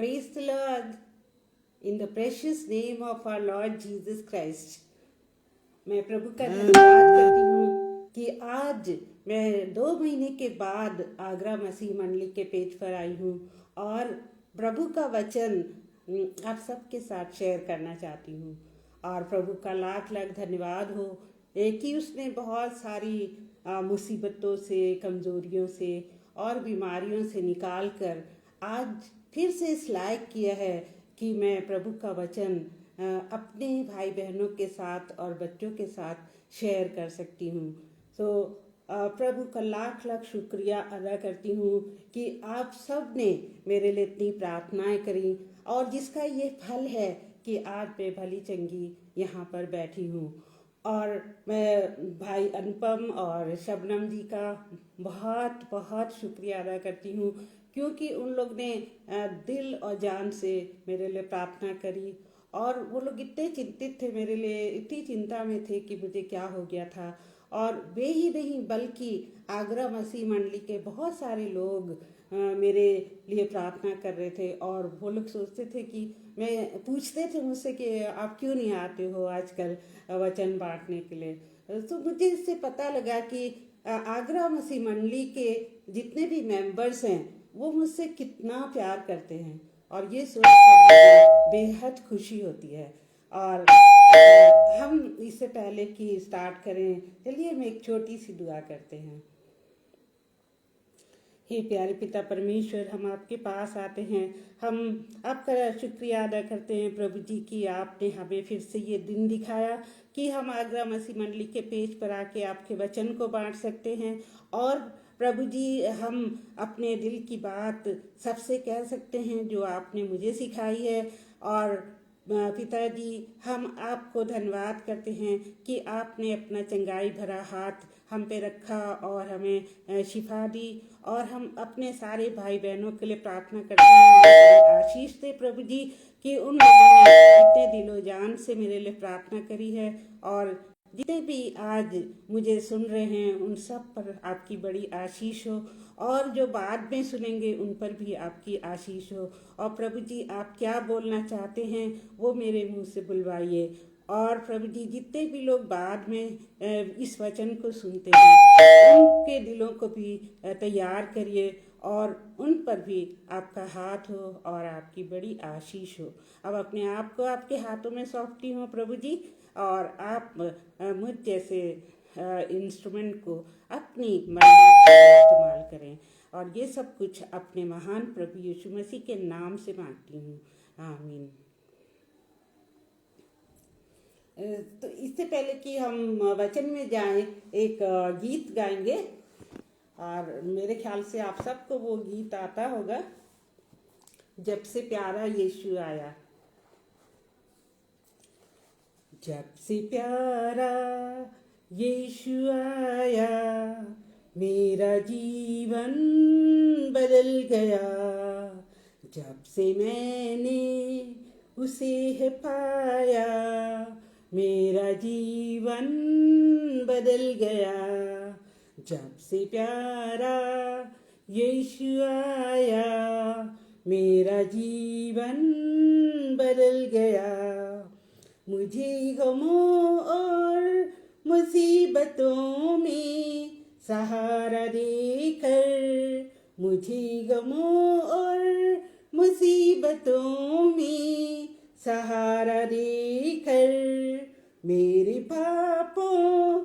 Praise the Lord. In the precious name of our Lord Jesus Christ. मैं प्रभु का धन्यवाद करती हूँ कि आज मैं 2 महीने के बाद आगरा मसीह मंडली के पेज पर आई हूँ और प्रभु का वचन आप सबके साथ शेयर करना चाहती हूँ। और प्रभु का लाख लाख धन्यवाद हो कि उसने बहुत सारी मुसीबतों से, कमज़ोरियों से और बीमारियों से निकाल कर आज फिर से इस लायक किया है कि मैं प्रभु का वचन अपने भाई बहनों के साथ और बच्चों के साथ शेयर कर सकती हूँ। प्रभु का लाख लाख शुक्रिया अदा करती हूँ कि आप सब ने मेरे लिए इतनी प्रार्थनाएं करी और जिसका ये फल है कि आज मैं भली चंगी यहाँ पर बैठी हूँ। और मैं भाई अनुपम और शबनम जी का बहुत बहुत शुक्रिया अदा करती हूँ क्योंकि उन लोग ने दिल और जान से मेरे लिए प्रार्थना करी और वो लोग इतने चिंतित थे मेरे लिए, इतनी चिंता में थे कि मुझे क्या हो गया था। और वे ही नहीं बल्कि आगरा मसीह मंडली के बहुत सारे लोग मेरे लिए प्रार्थना कर रहे थे और वो लोग सोचते थे कि मैं पूछते थे मुझसे कि आप क्यों नहीं आते हो आजकल वचन बांटने के लिए। तो मुझे इससे पता लगा कि आगरा मसीह मंडली के जितने भी मेंबर्स हैं वो मुझसे कितना प्यार करते हैं और ये सोच कर मुझे बेहद खुशी होती है। और हम इससे पहले कि स्टार्ट करें, चलिए हम एक छोटी सी दुआ करते हैं। हे प्यारे पिता परमेश्वर, हम आपके पास आते हैं। हम आपका शुक्रिया अदा करते हैं प्रभु जी कि आपने हमें फिर से ये दिन दिखाया कि हम आगरा मसीह मंडली के पेज पर आके आपके वचन को बांट सकते हैं। और प्रभु जी, हम अपने दिल की बात सबसे कह सकते हैं जो आपने मुझे सिखाई है। और पिताजी, हम आपको धन्यवाद करते हैं कि आपने अपना चंगाई भरा हाथ हम पे रखा और हमें शिफा दी। और हम अपने सारे भाई बहनों के लिए प्रार्थना करते हैं, आशीष दे प्रभु जी कि उन लोगों ने इतने दिलो जान से मेरे लिए प्रार्थना करी है। और जितने भी आज मुझे सुन रहे हैं उन सब पर आपकी बड़ी आशीष हो और जो बाद में सुनेंगे उन पर भी आपकी आशीष हो। और प्रभु जी, आप क्या बोलना चाहते हैं वो मेरे मुंह से बुलवाइए। और प्रभु जी, जितने भी लोग बाद में इस वचन को सुनते हैं उनके दिलों को भी तैयार करिए और उन पर भी आपका हाथ हो और आपकी बड़ी आशीष हो। अब अपने आप को आपके हाथों में सौंपती हूँ प्रभु जी, और आप मुझ जैसे इंस्ट्रूमेंट को अपनी महिमा के लिए इस्तेमाल करें। और ये सब कुछ अपने महान प्रभु यीशु मसीह के नाम से मांगती हूँ, आमीन। तो इससे पहले कि हम वचन में जाएं, एक गीत गाएंगे और मेरे ख्याल से आप सबको वो गीत आता होगा, जब से प्यारा यीशु आया। जब से प्यारा यीशु आया मेरा जीवन बदल गया। जब से मैंने उसे है पाया मेरा जीवन बदल गया। जब से प्यारा यीशु आया मेरा जीवन बदल गया। मुझे गमों और मुसीबतों में सहारा देकर, मुझे गमों और मुसीबतों में सहारा देकर, मेरे पापों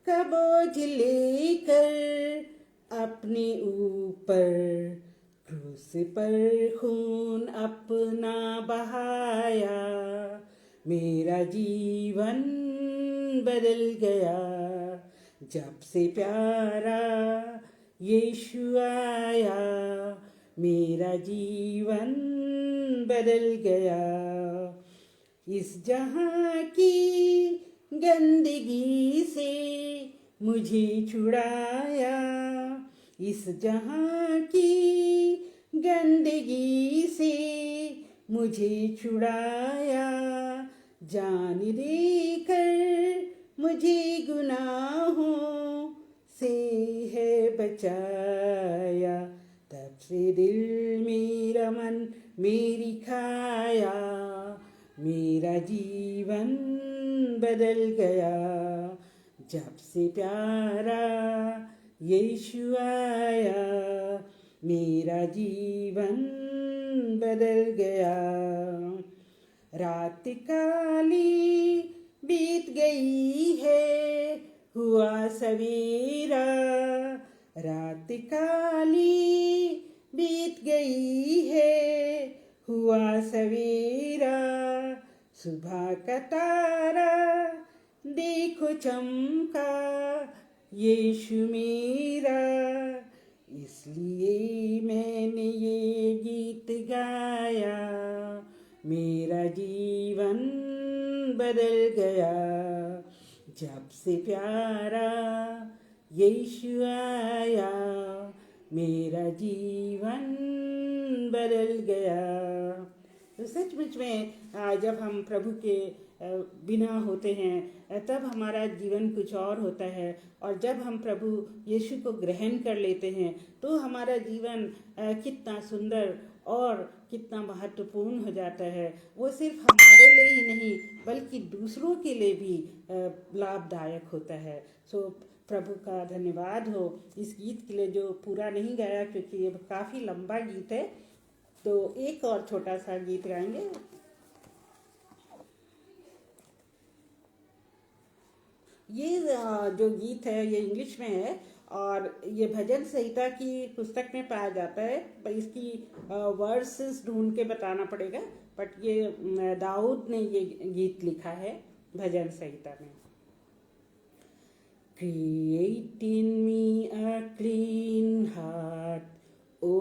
का बोझ लेकर अपने ऊपर क्रूस पर खून अपना बहाया मेरा जीवन बदल गया। जब से प्यारा यीशु आया मेरा जीवन बदल गया। इस जहां की गंदगी से मुझे छुड़ाया, इस जहां की गंदगी से मुझे छुड़ाया। जान देकर मुझे गुनाहों से है बचाया। तब से दिल मेरा मन मेरी काया, मेरा जीवन बदल गया जब से प्यारा यीशु आया, मेरा जीवन बदल गया। रात काली बीत गई है, हुआ सवेरा, रात काली बीत गई है, हुआ सवेरा, सुबह का तारा देखो चमका, यीशु मेरा, इसलिए मैंने ये गीत गाया, मेरा जीवन बदल गया जब से प्यारा यीशु आया, मेरा जीवन बदल गया। तो सचमुच में जब हम प्रभु के बिना होते हैं तब हमारा जीवन कुछ और होता है, और जब हम प्रभु यीशु को ग्रहण कर लेते हैं तो हमारा जीवन कितना सुंदर और कितना महत्वपूर्ण हो जाता है। वो सिर्फ हमारे लिए ही नहीं बल्कि दूसरों के लिए भी लाभदायक होता है। सो प्रभु का धन्यवाद हो इस गीत के लिए, जो पूरा नहीं गाया क्योंकि ये काफ़ी लंबा गीत है, तो एक और छोटा सा गीत गाएंगे। ये जो गीत है ये इंग्लिश में है और ये भजन संहिता की पुस्तक में पाया जाता है, पर इसकी वर्सेस ढूंढ के बताना पड़ेगा, बट ये दाऊद ने ये गीत लिखा है भजन संहिता में। Create in me a clean heart, O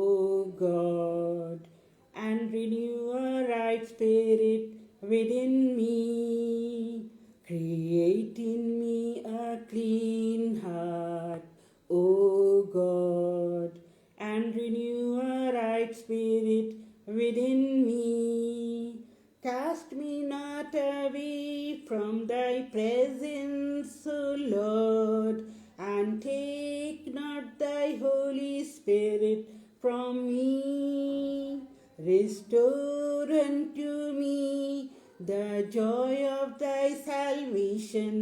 God, and renew a right spirit within me. Create in me a clean heart, O God, and renew a right spirit within me. Cast me not away from thy presence, O Lord, and take not thy Holy Spirit from me. Restore unto me the joy of thy salvation,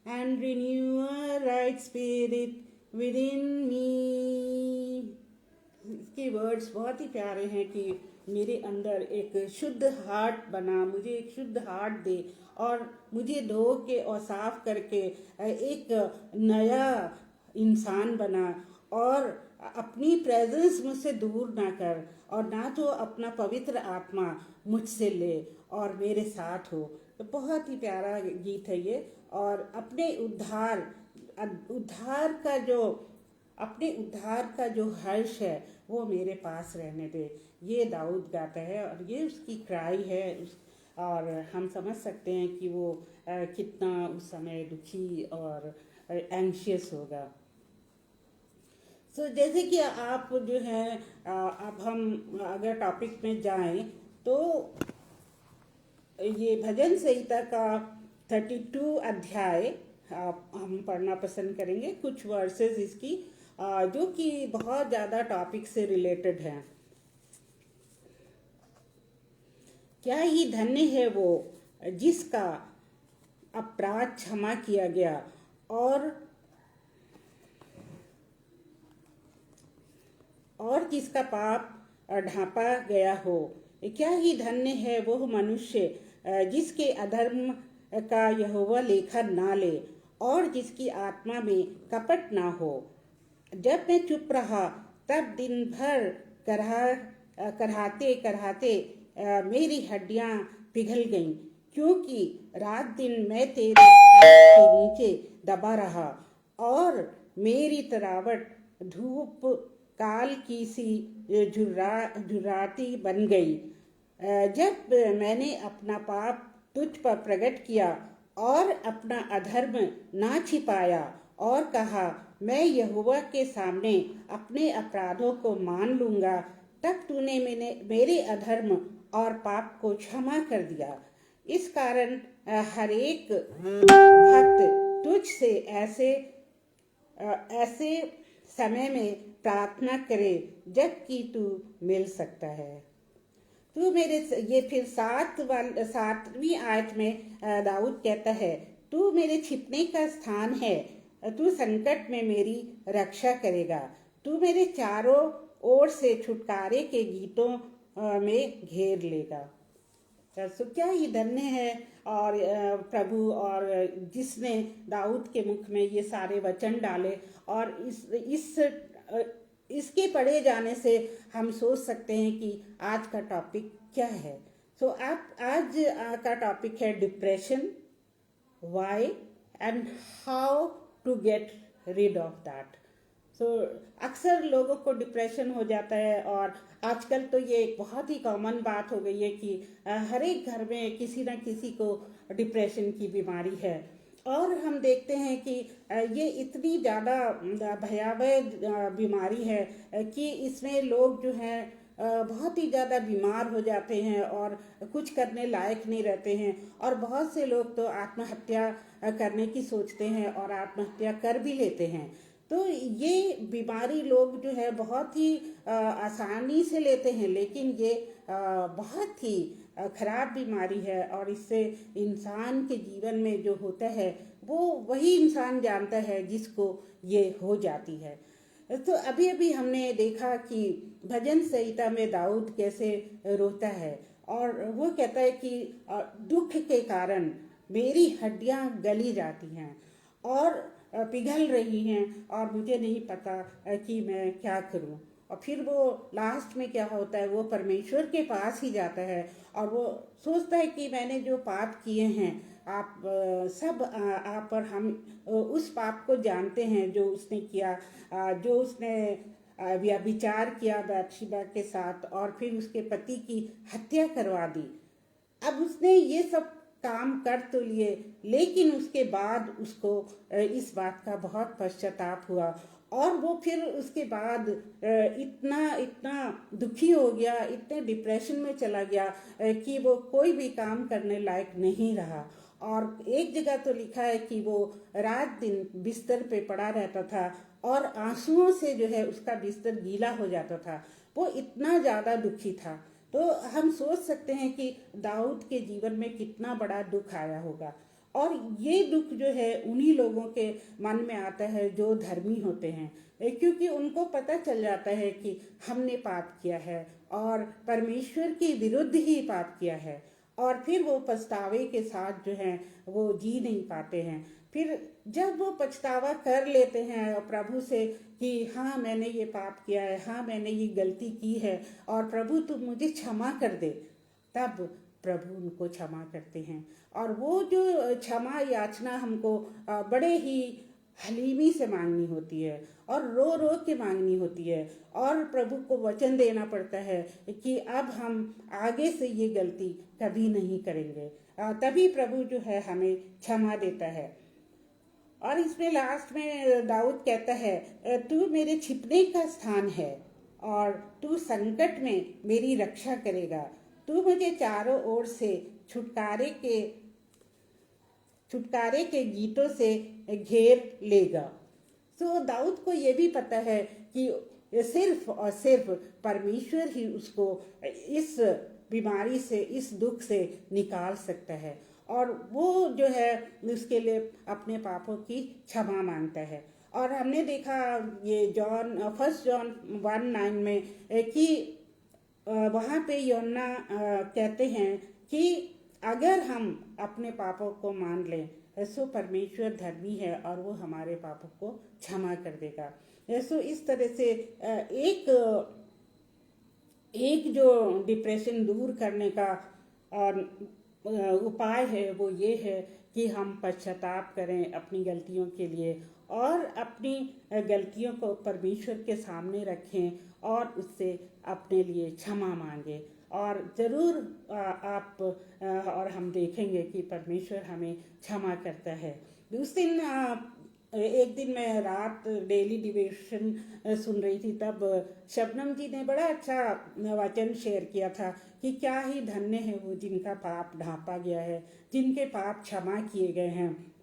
and renew a right spirit within me. इसके words बहुत ही प्यारे हैं कि मेरे अंदर एक शुद्ध heart बना, मुझे एक शुद्ध हार्ट दे और मुझे धो के और साफ करके एक नया इंसान बना, और अपनी प्रेजेंस मुझसे दूर ना कर, और ना तो अपना पवित्र आत्मा मुझसे ले और मेरे साथ हो। तो बहुत ही प्यारा गीत है ये, और अपने उद्धार का जो हर्ष है वो मेरे पास रहने दे, ये दाऊद गाता है और ये उसकी क्राई है। और हम समझ सकते हैं कि वो कितना उस समय दुखी और एंशियस होगा। सो जैसे कि आप जो है अब हम अगर टॉपिक में जाएं तो ये भजन संहिता का 32 अध्याय हम पढ़ना पसंद करेंगे, कुछ वर्सेस इसकी जो कि बहुत ज़्यादा टॉपिक से रिलेटेड हैं। क्या ही धन्य है वो जिसका अपराध क्षमा किया गया और जिसका पाप ढांपा गया हो। क्या ही धन्य है वो मनुष्य जिसके अधर्म का यहोवा लेखा ना ले और जिसकी आत्मा में कपट ना हो। जब मैं चुप रहा तब दिन भर कराहते मेरी हड्डियां पिघल गईं, क्योंकि रात दिन मैं तेरे हाथ के नीचे दबा रहा और मेरी तरावट धूप काल की सी झुर्राती बन गई। जब मैंने अपना पाप तुझ पर प्रकट किया और अपना अधर्म ना छिपाया और कहा मैं यहोवा के सामने अपने अपराधों को मान लूंगा, तब तूने मेरे अधर्म और पाप को क्षमा कर दिया। इस कारण हर एक भक्त तुझ से ऐसे समय में प्रार्थना करे जबकि तू मिल सकता है। तू मेरे, ये फिर 7वीं आयत में दाऊद कहता है, तू मेरे छिपने का स्थान है, तू संकट में मेरी रक्षा करेगा, तू मेरे चारों ओर से छुटकारे के गीतों में घेर लेगा। तो क्या ही धन्य है और प्रभु, और जिसने दाऊद के मुख में ये सारे वचन डाले, और इसके पढ़े जाने से हम सोच सकते हैं कि आज का टॉपिक क्या है। सो आज का टॉपिक है depression, why and how to get rid of that. So अक्सर लोगों को डिप्रेशन हो जाता है, और आजकल तो ये एक बहुत ही कॉमन बात हो गई है कि हर एक घर में किसी न किसी को डिप्रेशन की बीमारी है। और हम देखते हैं कि ये इतनी ज़्यादा भयावह बीमारी है कि इसमें लोग जो हैं बहुत ही ज़्यादा बीमार हो जाते हैं और कुछ करने लायक नहीं रहते हैं, और बहुत से लोग तो आत्महत्या करने की सोचते हैं और आत्महत्या कर भी लेते हैं। तो ये बीमारी लोग जो है बहुत ही आसानी से लेते हैं, लेकिन ये बहुत ही खराब बीमारी है, और इससे इंसान के जीवन में जो होता है वो वही इंसान जानता है जिसको ये हो जाती है। तो अभी अभी हमने देखा कि भजन संहिता में दाऊद कैसे रोता है, और वो कहता है कि दुख के कारण मेरी हड्डियां गली जाती हैं और पिघल रही हैं, और मुझे नहीं पता कि मैं क्या करूं। और फिर वो लास्ट में क्या होता है, वो परमेश्वर के पास ही जाता है, और वो सोचता है कि मैंने जो पाप किए हैं, आप सब आप और हम उस पाप को जानते हैं जो उसने किया, जो उसने व्यभिचार किया बैतशेबा के साथ, और फिर उसके पति की हत्या करवा दी। अब उसने ये सब काम कर तो लिए, लेकिन उसके बाद उसको इस बात का बहुत पश्चाताप हुआ, और वो फिर उसके बाद इतना दुखी हो गया, इतने डिप्रेशन में चला गया कि वो कोई भी काम करने लायक नहीं रहा। और एक जगह तो लिखा है कि वो रात दिन बिस्तर पे पड़ा रहता था, और आंसुओं से जो है उसका बिस्तर गीला हो जाता था। वो इतना ज़्यादा दुखी था। तो हम सोच सकते हैं कि दाऊद के जीवन में कितना बड़ा दुख आया होगा, और ये दुख जो है उन्हीं लोगों के मन में आता है जो धर्मी होते हैं, क्योंकि उनको पता चल जाता है कि हमने पाप किया है और परमेश्वर के विरुद्ध ही पाप किया है, और फिर वो पछतावे के साथ जो है वो जी नहीं पाते हैं। फिर जब वो पछतावा कर लेते हैं प्रभु से कि हाँ मैंने ये पाप किया है, हाँ मैंने ये गलती की है, और प्रभु तुम मुझे क्षमा कर दे, तब प्रभु उनको क्षमा करते हैं। और वो जो क्षमा याचना हमको बड़े ही हलीमी से मांगनी होती है, और रो रो के मांगनी होती है, और प्रभु को वचन देना पड़ता है कि अब हम आगे से ये गलती कभी नहीं करेंगे। तभी प्रभु जो है हमें क्षमा देता है। और इसमें लास्ट में दाऊद कहता है, तू मेरे छिपने का स्थान है, और तू संकट में मेरी रक्षा करेगा, तू मुझे चारों ओर से छुटकारे के गीतों से घेर लेगा। तो दाऊद को ये भी पता है कि सिर्फ और सिर्फ परमेश्वर ही उसको इस बीमारी से, इस दुख से निकाल सकता है, और वो जो है उसके लिए अपने पापों की क्षमा मांगता है। और हमने देखा ये फर्स्ट जॉन 1:9 में कि वहाँ पे यूहन्ना कहते हैं कि अगर हम अपने पापों को मान लें सो परमेश्वर धर्मी है और वो हमारे पापों को क्षमा कर देगा। सो इस तरह से एक जो डिप्रेशन दूर करने का उपाय है वो ये है कि हम पश्चाताप करें अपनी गलतियों के लिए, और अपनी गलतियों को परमेश्वर के सामने रखें और उससे अपने लिए क्षमा मांगे, और ज़रूर आप और हम देखेंगे कि परमेश्वर हमें क्षमा करता है। उस दिन एक दिन मैं रात डेली डिवोशन सुन रही थी, तब शबनम जी ने बड़ा अच्छा वचन शेयर किया था कि क्या ही धन्य है वो जिनका पाप ढांपा गया है, जिनके पाप क्षमा किए गए हैं।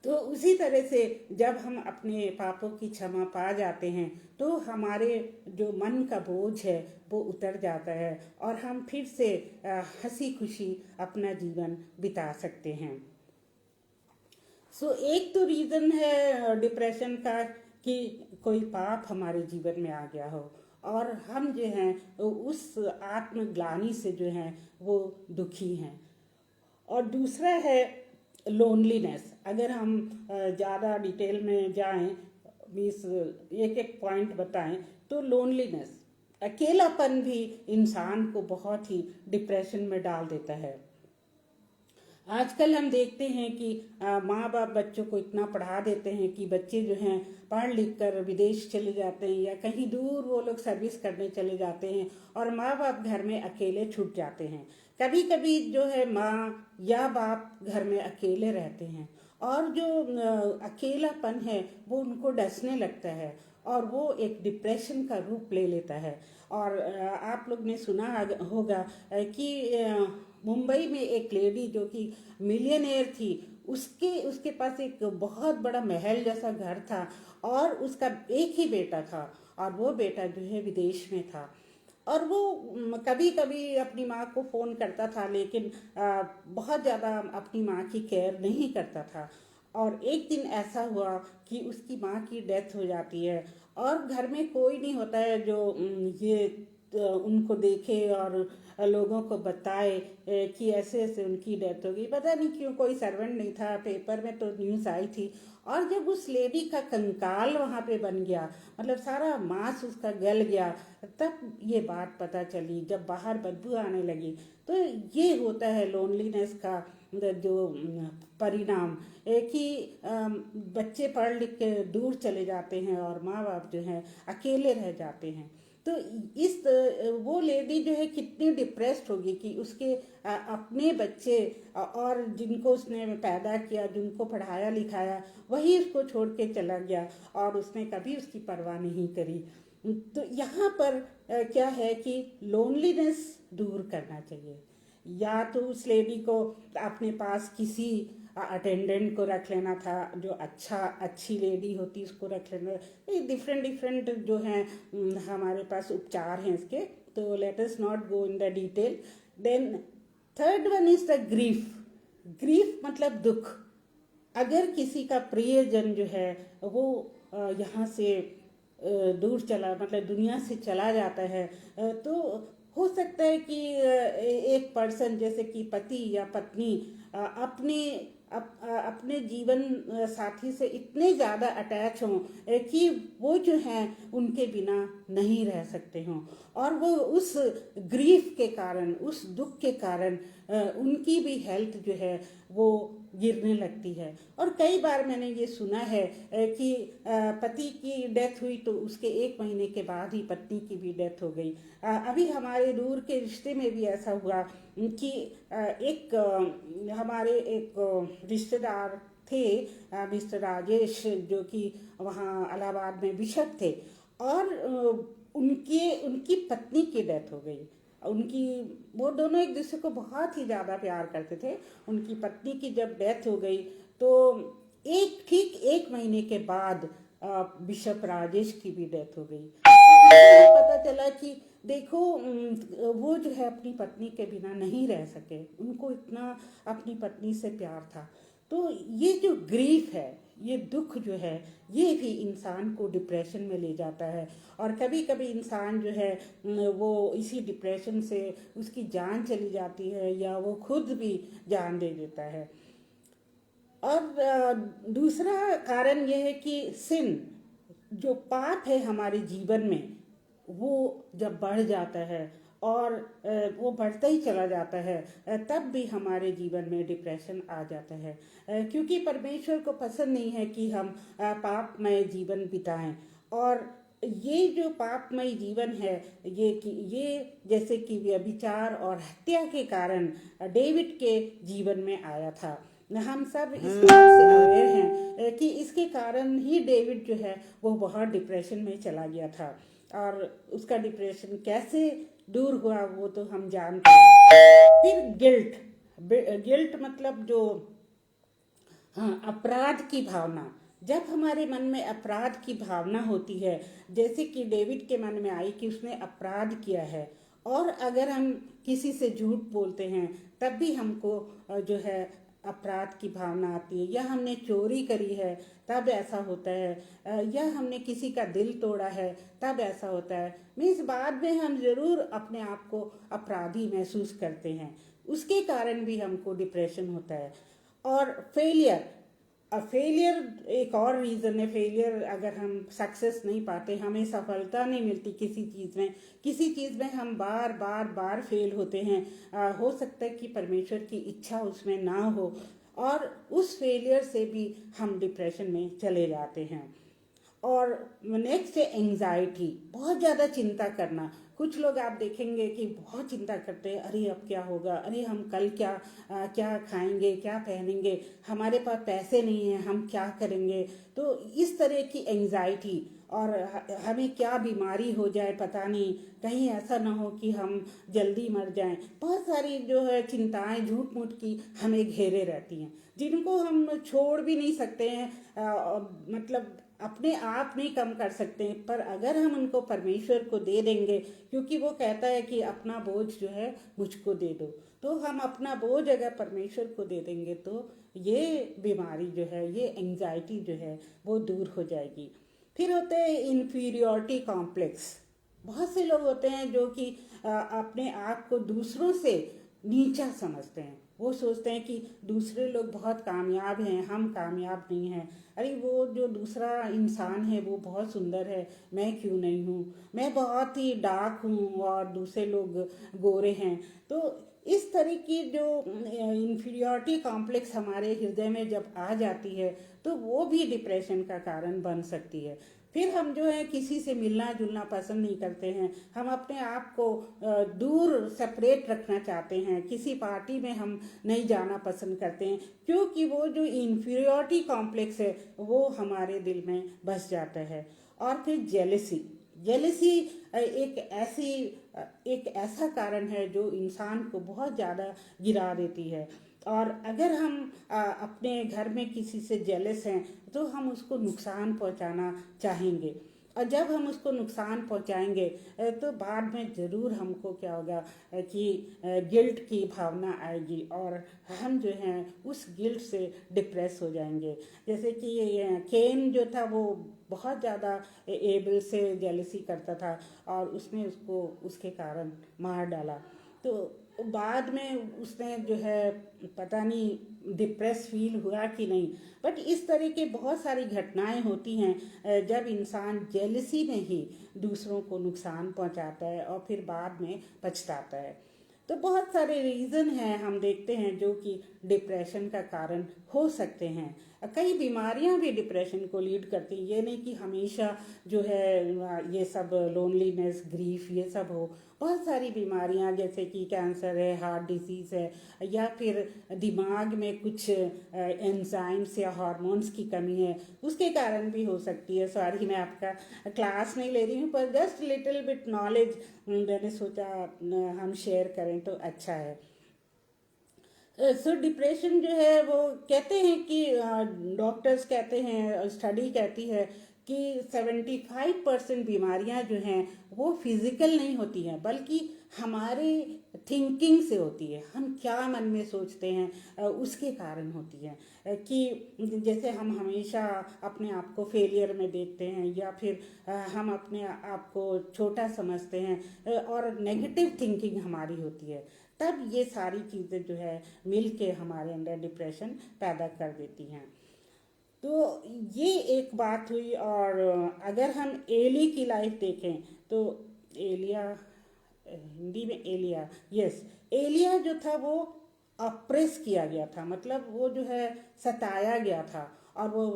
तो उसी तरह से जब हम अपने पापों की क्षमा पा जाते हैं तो हमारे जो मन का बोझ है वो उतर जाता है और हम फिर से हंसी खुशी अपना जीवन बिता सकते हैं। एक तो रीज़न है डिप्रेशन का कि कोई पाप हमारे जीवन में आ गया हो और हम जो हैं उस आत्मग्लानि से जो हैं वो दुखी हैं। और दूसरा है लोनलीनेस। अगर हम ज़्यादा डिटेल में जाएं, मीन्स एक एक पॉइंट बताएं, तो लोनलीनेस, अकेलापन भी इंसान को बहुत ही डिप्रेशन में डाल देता है। आजकल हम देखते हैं कि माँ बाप बच्चों को इतना पढ़ा देते हैं कि बच्चे जो हैं पढ़ लिख कर विदेश चले जाते हैं या कहीं दूर वो लोग सर्विस करने चले जाते हैं और माँ बाप घर में अकेले छूट जाते हैं। कभी कभी जो है माँ या बाप घर में अकेले रहते हैं और जो अकेलापन है वो उनको डसने लगता है और वो एक डिप्रेशन का रूप ले लेता है। और आप लोग ने सुना होगा कि मुंबई में एक लेडी जो कि मिलियनेयर थी, उसके पास एक बहुत बड़ा महल जैसा घर था और उसका एक ही बेटा था और वो बेटा जो है विदेश में था। और वो कभी कभी अपनी माँ को फ़ोन करता था लेकिन बहुत ज़्यादा अपनी माँ की केयर नहीं करता था। और एक दिन ऐसा हुआ कि उसकी माँ की डेथ हो जाती है और घर में कोई नहीं होता है जो उनको देखे और लोगों को बताए कि ऐसे ऐसे उनकी डेथ हो गई। पता नहीं क्यों कोई सर्वेंट नहीं था, पेपर में तो न्यूज़ आई थी। और जब उस लेडी का कंकाल वहाँ पे बन गया, मतलब सारा मांस उसका गल गया, तब ये बात पता चली जब बाहर बदबू आने लगी। तो ये होता है लोनलीनेस का जो परिणाम, कि बच्चे पढ़ लिख के दूर चले जाते हैं और माँ बाप जो हैं अकेले रह जाते हैं। तो इस वो लेडी जो है कितनी डिप्रेस्ड होगी कि उसके अपने बच्चे और जिनको उसने पैदा किया, जिनको पढ़ाया लिखाया, वही उसको छोड़ के चला गया और उसने कभी उसकी परवाह नहीं करी। तो यहाँ पर क्या है कि लोनलीनेस दूर करना चाहिए। या तो उस लेडी को अपने पास किसी अटेंडेंट को रख लेना था, जो अच्छी लेडी होती उसको रख लेना। डिफरेंट डिफरेंट जो हैं हमारे पास उपचार हैं इसके, तो let us not go in the detail. Then third one is the grief. Grief मतलब दुख। अगर किसी का प्रियजन जो है वो यहाँ से दूर चला, मतलब दुनिया से चला जाता है, तो हो सकता है कि एक पर्सन जैसे कि पति या पत्नी अपने जीवन साथी से इतने ज़्यादा अटैच हों कि वो जो हैं उनके बिना नहीं रह सकते हों और वो उस ग्रीफ के कारण, उस दुख के कारण उनकी भी हेल्थ जो है वो गिरने लगती है। और कई बार मैंने ये सुना है कि पति की डेथ हुई तो उसके 1 महीने के बाद ही पत्नी की भी डेथ हो गई। अभी हमारे दूर के रिश्ते में भी ऐसा हुआ कि हमारे एक रिश्तेदार थे, मिस्टर राजेश, जो कि वहाँ इलाहाबाद में बिशप थे और उनकी पत्नी की डेथ हो गई। वो दोनों एक दूसरे को बहुत ही ज़्यादा प्यार करते थे। उनकी पत्नी की जब डेथ हो गई तो ठीक 1 महीने के बाद बिशप राजेश की भी डेथ हो गई। तो पता चला कि देखो वो जो है अपनी पत्नी के बिना नहीं रह सके, उनको इतना अपनी पत्नी से प्यार था। तो ये जो ग्रीफ है, ये दुख जो है, ये भी इंसान को डिप्रेशन में ले जाता है और कभी कभी इंसान जो है वो इसी डिप्रेशन से उसकी जान चली जाती है या वो खुद भी जान दे देता है। और दूसरा कारण यह है कि सिन, जो पाप है हमारे जीवन में, वो जब बढ़ जाता है और वो बढ़ता ही चला जाता है, तब भी हमारे जीवन में डिप्रेशन आ जाता है, क्योंकि परमेश्वर को पसंद नहीं है कि हम पापमय जीवन बिताएं। और ये जो पापमय जीवन है, ये जैसे कि व्यभिचार और हत्या के कारण डेविड के जीवन में आया था। हम सब इस बात से अवेयर हैं कि इसके कारण ही डेविड जो है वो बहुत डिप्रेशन में चला गया था। और उसका डिप्रेशन कैसे दूर हुआ वो तो हम जानते हैं। फिर गिल्ट मतलब जो हाँ, अपराध की भावना। जब हमारे मन में अपराध की भावना होती है, जैसे कि डेविड के मन में आई कि उसने अपराध किया है, और अगर हम किसी से झूठ बोलते हैं तब भी हमको जो है अपराध की भावना आती है, या हमने चोरी करी है तब ऐसा होता है, या हमने किसी का दिल तोड़ा है तब ऐसा होता है। मीन्स बाद में हम ज़रूर अपने आप को अपराधी महसूस करते हैं, उसके कारण भी हमको डिप्रेशन होता है। और फेलियर, फेलियर एक और रीज़न है। फेलियर, अगर हम सक्सेस नहीं पाते, हमें सफलता नहीं मिलती किसी चीज़ में, किसी चीज़ में हम बार बार बार फेल होते हैं, हो सकता है कि परमेश्वर की इच्छा उसमें ना हो, और उस फेलियर से भी हम डिप्रेशन में चले जाते हैं। और नेक्स्ट है एंजाइटी, बहुत ज़्यादा चिंता करना। कुछ लोग आप देखेंगे कि बहुत चिंता करते हैं, अरे अब क्या होगा, अरे हम कल क्या खाएंगे, क्या पहनेंगे, हमारे पास पैसे नहीं हैं, हम क्या करेंगे। तो इस तरह की एंजाइटी, और हमें क्या बीमारी हो जाए पता नहीं, कहीं ऐसा ना हो कि हम जल्दी मर जाएं। बहुत सारी जो है चिंताएं झूठ मूठ की हमें घेरे रहती हैं, जिनको हम छोड़ भी नहीं सकते हैं, मतलब अपने आप नहीं कम कर सकते हैं, पर अगर हम उनको परमेश्वर को दे देंगे, क्योंकि वो कहता है कि अपना बोझ जो है मुझको दे दो, तो हम अपना बोझ अगर परमेश्वर को दे देंगे तो ये बीमारी जो है, ये एंजाइटी जो है वो दूर हो जाएगी। फिर होते हैं इन्फीरियोरिटी कॉम्प्लेक्स। बहुत से लोग होते हैं जो कि अपने आप को दूसरों से नीचा समझते हैं। वो सोचते हैं कि दूसरे लोग बहुत कामयाब हैं, हम कामयाब नहीं हैं। अरे वो जो दूसरा इंसान है वो बहुत सुंदर है, मैं क्यों नहीं हूँ, मैं बहुत ही डार्क हूँ और दूसरे लोग गोरे हैं। तो इस तरह की जो इन्फीरियोरिटी कॉम्प्लेक्स हमारे हृदय में जब आ जाती है तो वो भी डिप्रेशन का कारण बन सकती है। फिर हम जो है किसी से मिलना जुलना पसंद नहीं करते हैं, हम अपने आप को दूर सेपरेट रखना चाहते हैं, किसी पार्टी में हम नहीं जाना पसंद करते हैं, क्योंकि वो जो इन्फीरियोरिटी कॉम्प्लेक्स है वो हमारे दिल में बस जाता है। और फिर जेलेसी, जेलेसी एक ऐसा कारण है जो इंसान को बहुत ज़्यादा गिरा देती है। और अगर हम अपने घर में किसी से जेलस हैं तो हम उसको नुकसान पहुंचाना चाहेंगे, और जब हम उसको नुकसान पहुंचाएंगे तो बाद में ज़रूर हमको क्या होगा कि गिल्ट की भावना आएगी, और हम जो हैं उस गिल्ट से डिप्रेस हो जाएंगे। जैसे कि केन जो था वो बहुत ज़्यादा एबल से जेलसी करता था, और उसने उसको उसके कारण मार डाला। तो बाद में उसने जो है पता नहीं डिप्रेस फील हुआ कि नहीं, बट इस तरह के बहुत सारी घटनाएं होती हैं जब इंसान जेलसी में ही दूसरों को नुकसान पहुंचाता है और फिर बाद में पछताता है। तो बहुत सारे रीज़न हैं हम देखते हैं जो कि डिप्रेशन का कारण हो सकते हैं। कई बीमारियां भी डिप्रेशन को लीड करती हैं, ये नहीं कि हमेशा जो है ये सब लोनलीनेस ग्रीफ ये सब हो। बहुत सारी बीमारियां जैसे कि कैंसर है, हार्ट डिसीज़ है, या फिर दिमाग में कुछ एंजाइम्स या हार्मोन्स की कमी है, उसके कारण भी हो सकती है। सॉरी मैं आपका क्लास नहीं ले रही हूँ, पर जस्ट लिटिल बिट नॉलेज मैंने सोचा हम शेयर करें तो अच्छा है। सो डिप्रेशन जो है वो कहते हैं कि डॉक्टर्स कहते हैं, स्टडी कहती है कि 75% बीमारियां जो हैं वो फिजिकल नहीं होती हैं, बल्कि हमारे थिंकिंग से होती है, हम क्या मन में सोचते हैं उसके कारण होती है। कि जैसे हम हमेशा अपने आप को फेलियर में देखते हैं, या फिर हम अपने आप को छोटा समझते हैं, और नेगेटिव थिंकिंग हमारी होती है, तब ये सारी चीज़ें जो है मिल के हमारे अंदर डिप्रेशन पैदा कर देती हैं। तो ये एक बात हुई। और अगर हम एली की लाइफ देखें तो एलिया, हिंदी में एलिया, यस, एलिया जो था वो अप्रेस किया गया था, मतलब वो जो है सताया गया था, और वो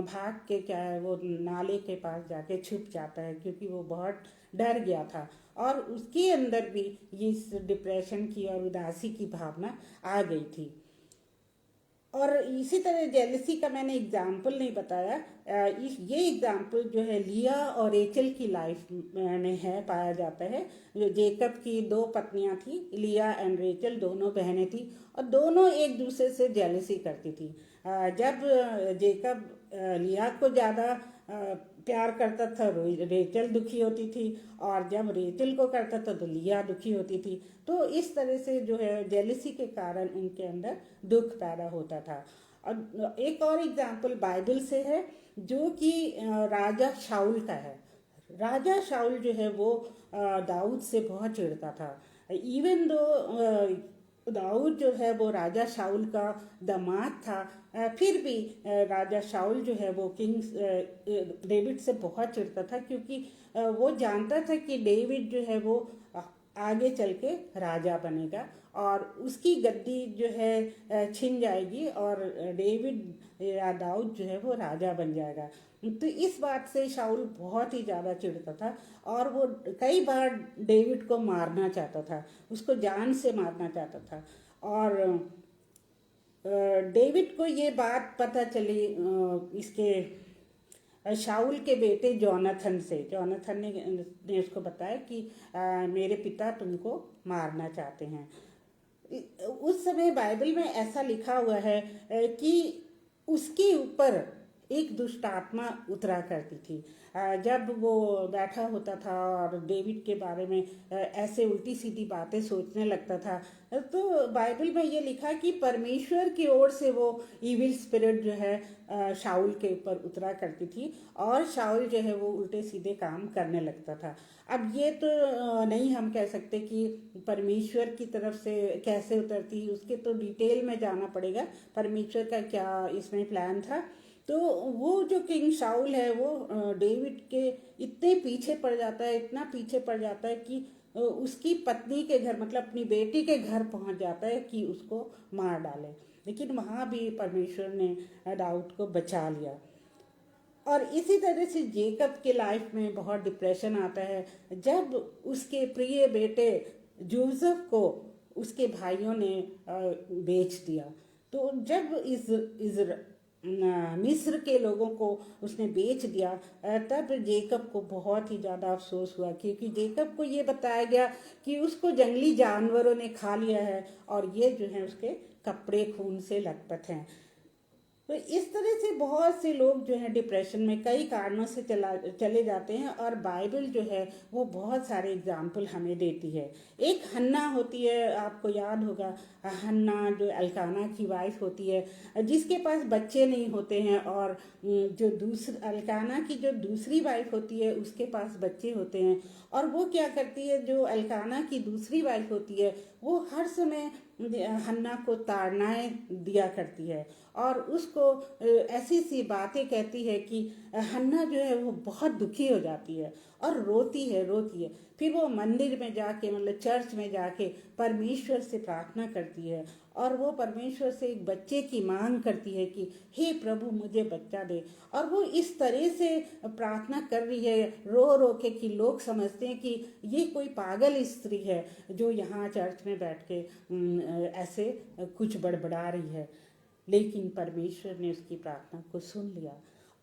भाग के क्या है वो नाले के पास जाके छुप जाता है, क्योंकि वो बहुत डर गया था, और उसके अंदर भी इस डिप्रेशन की और उदासी की भावना आ गई थी। और इसी तरह जेलसी का मैंने एग्जाम्पल नहीं बताया, ये एग्जाम्पल जो है लिया और रेचल की लाइफ में है, पाया जाता है। जो जेकब की दो पत्नियां थी, लिया एंड रेचल, दोनों बहनें थी, और दोनों एक दूसरे से जेलसी करती थी। जब जेकब लिया को ज़्यादा प्यार करता था रेचल दुखी होती थी, और जब रेचल को करता था तो लिया दुखी होती थी। तो इस तरह से जो है जेलसी के कारण उनके अंदर दुख पैदा होता था। और एक और एग्जाम्पल बाइबल से है, जो कि राजा शाऊल का है। राजा शाऊल जो है वो दाऊद से बहुत चिढ़ता था। इवन दो दाऊद जो है वो राजा शाऊल का दामाद था, फिर भी राजा शाऊल जो है वो डेविड से बहुत चिढ़ता था, क्योंकि वो जानता था कि डेविड जो है वो आगे चल के राजा बनेगा और उसकी गद्दी जो है छिन जाएगी और डेविड या दाऊद जो है वो राजा बन जाएगा। तो इस बात से शाऊल बहुत ही ज़्यादा चिढ़ता था और वो कई बार डेविड को मारना चाहता था, उसको जान से मारना चाहता था। और डेविड को ये बात पता चली इसके शाऊल के बेटे जोनाथन से। जोनाथन ने उसको बताया कि मेरे पिता तुमको मारना चाहते हैं। उस समय बाइबल में ऐसा लिखा हुआ है कि उसके ऊपर एक दुष्ट आत्मा उतरा करती थी। जब वो बैठा होता था और डेविड के बारे में ऐसे उल्टी सीधी बातें सोचने लगता था, तो बाइबल में ये लिखा कि परमेश्वर की ओर से वो इविल स्पिरिट जो है शाऊल के ऊपर उतरा करती थी और शाऊल जो है वो उल्टे सीधे काम करने लगता था। अब ये तो नहीं हम कह सकते कि परमेश्वर की तरफ से कैसे उतरती, उसके तो डिटेल में जाना पड़ेगा परमेश्वर का क्या इसमें प्लान था। तो वो जो किंग शाऊल है वो डेविड के इतने पीछे पड़ जाता है, इतना पीछे पड़ जाता है कि उसकी पत्नी के घर, मतलब अपनी बेटी के घर पहुंच जाता है कि उसको मार डाले। लेकिन वहाँ भी परमेश्वर ने दाऊद को बचा लिया। और इसी तरह से जेकब के लाइफ में बहुत डिप्रेशन आता है जब उसके प्रिय बेटे जोसेफ को उसके भाइयों ने बेच दिया। तो जब इस मिस्र के लोगों को उसने बेच दिया, तब जेकब को बहुत ही ज़्यादा अफसोस हुआ, क्योंकि जेकब को ये बताया गया कि उसको जंगली जानवरों ने खा लिया है और ये जो है उसके कपड़े खून से लथपथ हैं। तो इस तरह से बहुत से लोग जो है डिप्रेशन में कई कारणों से चले जाते हैं और बाइबल जो है वो बहुत सारे एग्जाम्पल हमें देती है। एक हन्ना होती है, आपको याद होगा, हन्ना जो अल्काना की वाइफ होती है जिसके पास बच्चे नहीं होते हैं, और जो अल्काना की जो दूसरी वाइफ होती है उसके पास बच्चे होते हैं। और वो क्या करती है, जो अल्काना की दूसरी वाइफ होती है वो हर समय हन्ना को ताड़नाएं दिया करती है और उसको ऐसी सी बातें कहती है कि हन्ना जो है वो बहुत दुखी हो जाती है और रोती है। फिर वो मंदिर में जाके, मतलब चर्च में जाके परमेश्वर से प्रार्थना करती है और वो परमेश्वर से एक बच्चे की मांग करती है कि हे प्रभु मुझे बच्चा दे। और वो इस तरह से प्रार्थना कर रही है रो रो के कि लोग समझते हैं कि ये कोई पागल स्त्री है जो यहाँ चर्च में बैठ के ऐसे कुछ बड़बड़ा रही है। लेकिन परमेश्वर ने उसकी प्रार्थना को सुन लिया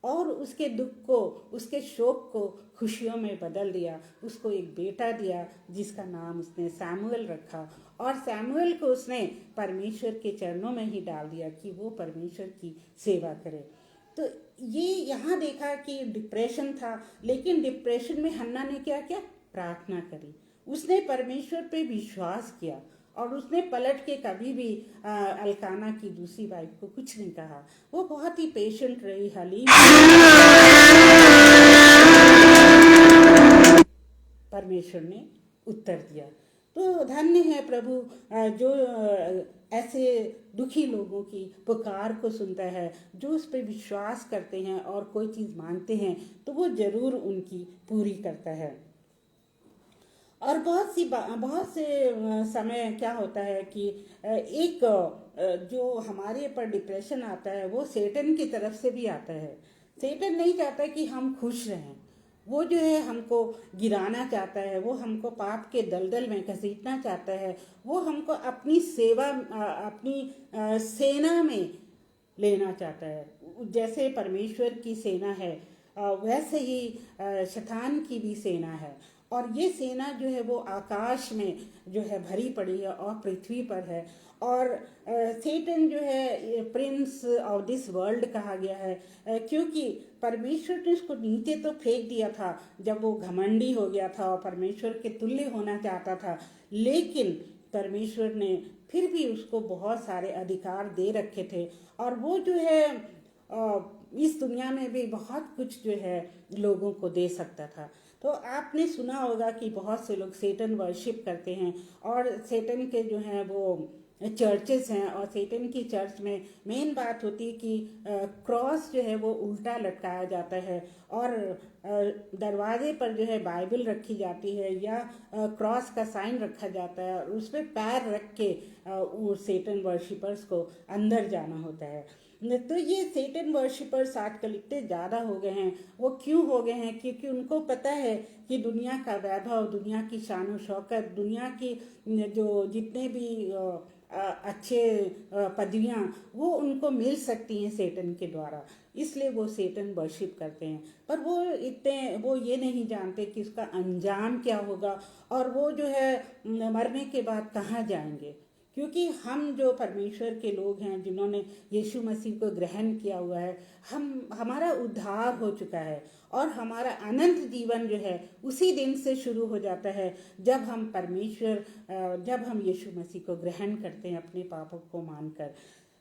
और उसके दुख को, उसके शोक को खुशियों में बदल दिया। उसको एक बेटा दिया जिसका नाम उसने सैमुअल रखा और सैमुअल को उसने परमेश्वर के चरणों में ही डाल दिया कि वो परमेश्वर की सेवा करे। तो ये यहाँ देखा कि डिप्रेशन था, लेकिन डिप्रेशन में हन्ना ने क्या किया, प्रार्थना करी, उसने परमेश्वर पे विश्वास किया और उसने पलट के कभी भी अल्काना की दूसरी वाइफ को कुछ नहीं कहा। वो बहुत ही पेशेंट रही, हलीम, परमेश्वर ने उत्तर दिया। तो धन्य है प्रभु जो ऐसे दुखी लोगों की पुकार को सुनता है, जो उस पर विश्वास करते हैं और कोई चीज़ मांगते हैं तो वो जरूर उनकी पूरी करता है। और बहुत से समय क्या होता है कि एक जो हमारे ऊपर डिप्रेशन आता है वो सेटन की तरफ से भी आता है। सेटन नहीं चाहता कि हम खुश रहें, वो जो है हमको गिराना चाहता है, वो हमको पाप के दलदल में घसीटना चाहता है, वो हमको अपनी सेना में लेना चाहता है। जैसे परमेश्वर की सेना है वैसे ही शैतान की भी सेना है और ये सेना जो है वो आकाश में जो है भरी पड़ी है और पृथ्वी पर है। और सेटन जो है प्रिंस ऑफ दिस वर्ल्ड कहा गया है, क्योंकि परमेश्वर ने उसको नीचे तो फेंक दिया था जब वो घमंडी हो गया था और परमेश्वर के तुल्य होना चाहता था, लेकिन परमेश्वर ने फिर भी उसको बहुत सारे अधिकार दे रखे थे। और वो जो है इस दुनिया में भी बहुत कुछ जो है लोगों को दे सकता था। तो आपने सुना होगा कि बहुत से लोग सेटन वर्शिप करते हैं, और सेटन के जो हैं वो चर्चेस हैं, और सेटन की चर्च में मेन बात होती है कि क्रॉस जो है वो उल्टा लटकाया जाता है, और दरवाजे पर जो है बाइबल रखी जाती है या क्रॉस का साइन रखा जाता है, और उस पर पैर रख के सेटन वर्शिपर्स को अंदर जाना होता है। तो ये सेटन वर्शिपर्स आजकल इतने ज़्यादा हो गए हैं। वो क्यों हो गए हैं? क्योंकि उनको पता है कि दुनिया का वैभव, दुनिया की शान शौकत, दुनिया की जो जितने भी अच्छे पदवियाँ वो उनको मिल सकती हैं सेटन के द्वारा, इसलिए वो सेटन वर्शिप करते हैं। पर वो ये नहीं जानते कि उसका अंजाम क्या होगा, और वो जो है मरने के बाद कहाँ जाएंगे। क्योंकि हम जो परमेश्वर के लोग हैं, जिन्होंने यीशु मसीह को ग्रहण किया हुआ है, हमारा उद्धार हो चुका है, और हमारा अनंत जीवन जो है उसी दिन से शुरू हो जाता है जब हम यीशु मसीह को ग्रहण करते हैं अपने पापों को मानकर।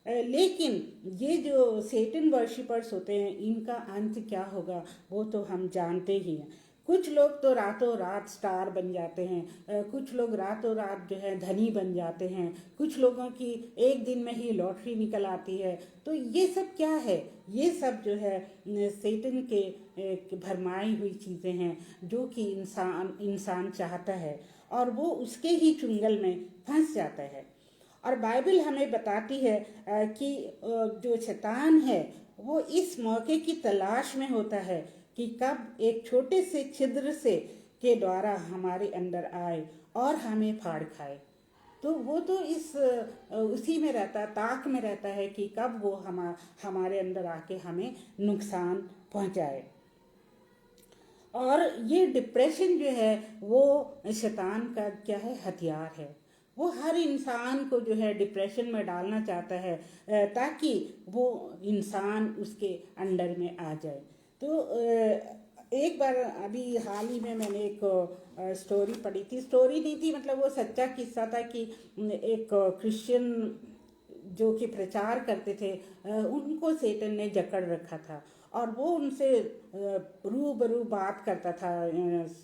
लेकिन ये जो सेटन वर्शिपर्स होते हैं, इनका अंत क्या होगा वो तो हम जानते ही हैं। कुछ लोग तो रातों रात स्टार बन जाते हैं, कुछ लोग रातों रात जो है धनी बन जाते हैं, कुछ लोगों की एक दिन में ही लॉटरी निकल आती है। तो ये सब क्या है? ये सब जो है सेटन के भरमाई हुई चीज़ें हैं, जो कि इंसान चाहता है, और वो उसके ही चुंगल में फंस जाता है। और बाइबल हमें बताती है कि जो शैतान है वो इस मौके की तलाश में होता है कि कब एक छोटे से छिद्र से के द्वारा हमारे अंदर आए और हमें फाड़ खाए। तो वो तो उसी में रहता है, ताक में रहता है कि कब वो हमारे अंदर आके हमें नुकसान पहुंचाए। और ये डिप्रेशन जो है वो शैतान का क्या है, हथियार है। वो हर इंसान को जो है डिप्रेशन में डालना चाहता है, ताकि वो इंसान उसके अंडर में आ जाए। तो एक बार अभी हाल ही में मैंने एक स्टोरी पढ़ी थी, स्टोरी नहीं थी, मतलब वो सच्चा किस्सा था कि एक क्रिश्चियन जो कि प्रचार करते थे, उनको सेटन ने जकड़ रखा था, और वो उनसे रूबरू बात करता था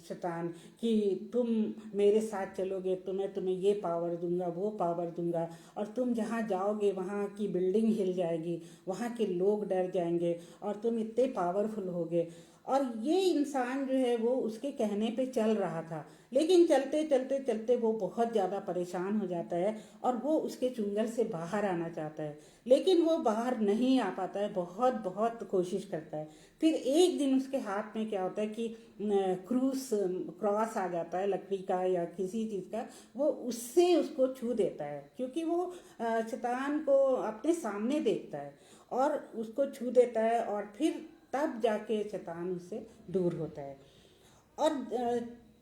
शैतान कि तुम मेरे साथ चलोगे तो मैं तुम्हें ये पावर दूंगा, वो पावर दूंगा, और तुम जहाँ जाओगे वहाँ की बिल्डिंग हिल जाएगी, वहाँ के लोग डर जाएंगे, और तुम इतने पावरफुल होगे। और ये इंसान जो है वो उसके कहने पे चल रहा था, लेकिन चलते चलते चलते वो बहुत ज़्यादा परेशान हो जाता है, और वो उसके चुंगल से बाहर आना चाहता है, लेकिन वो बाहर नहीं आ पाता है, बहुत बहुत कोशिश करता है। फिर एक दिन उसके हाथ में क्या होता है कि क्रॉस आ जाता है लकड़ी का या किसी चीज़ का, वो उससे उसको छू देता है, क्योंकि वो शैतान को अपने सामने देखता है और उसको छू देता है, और फिर तब जाके शैतान उससे दूर होता है। और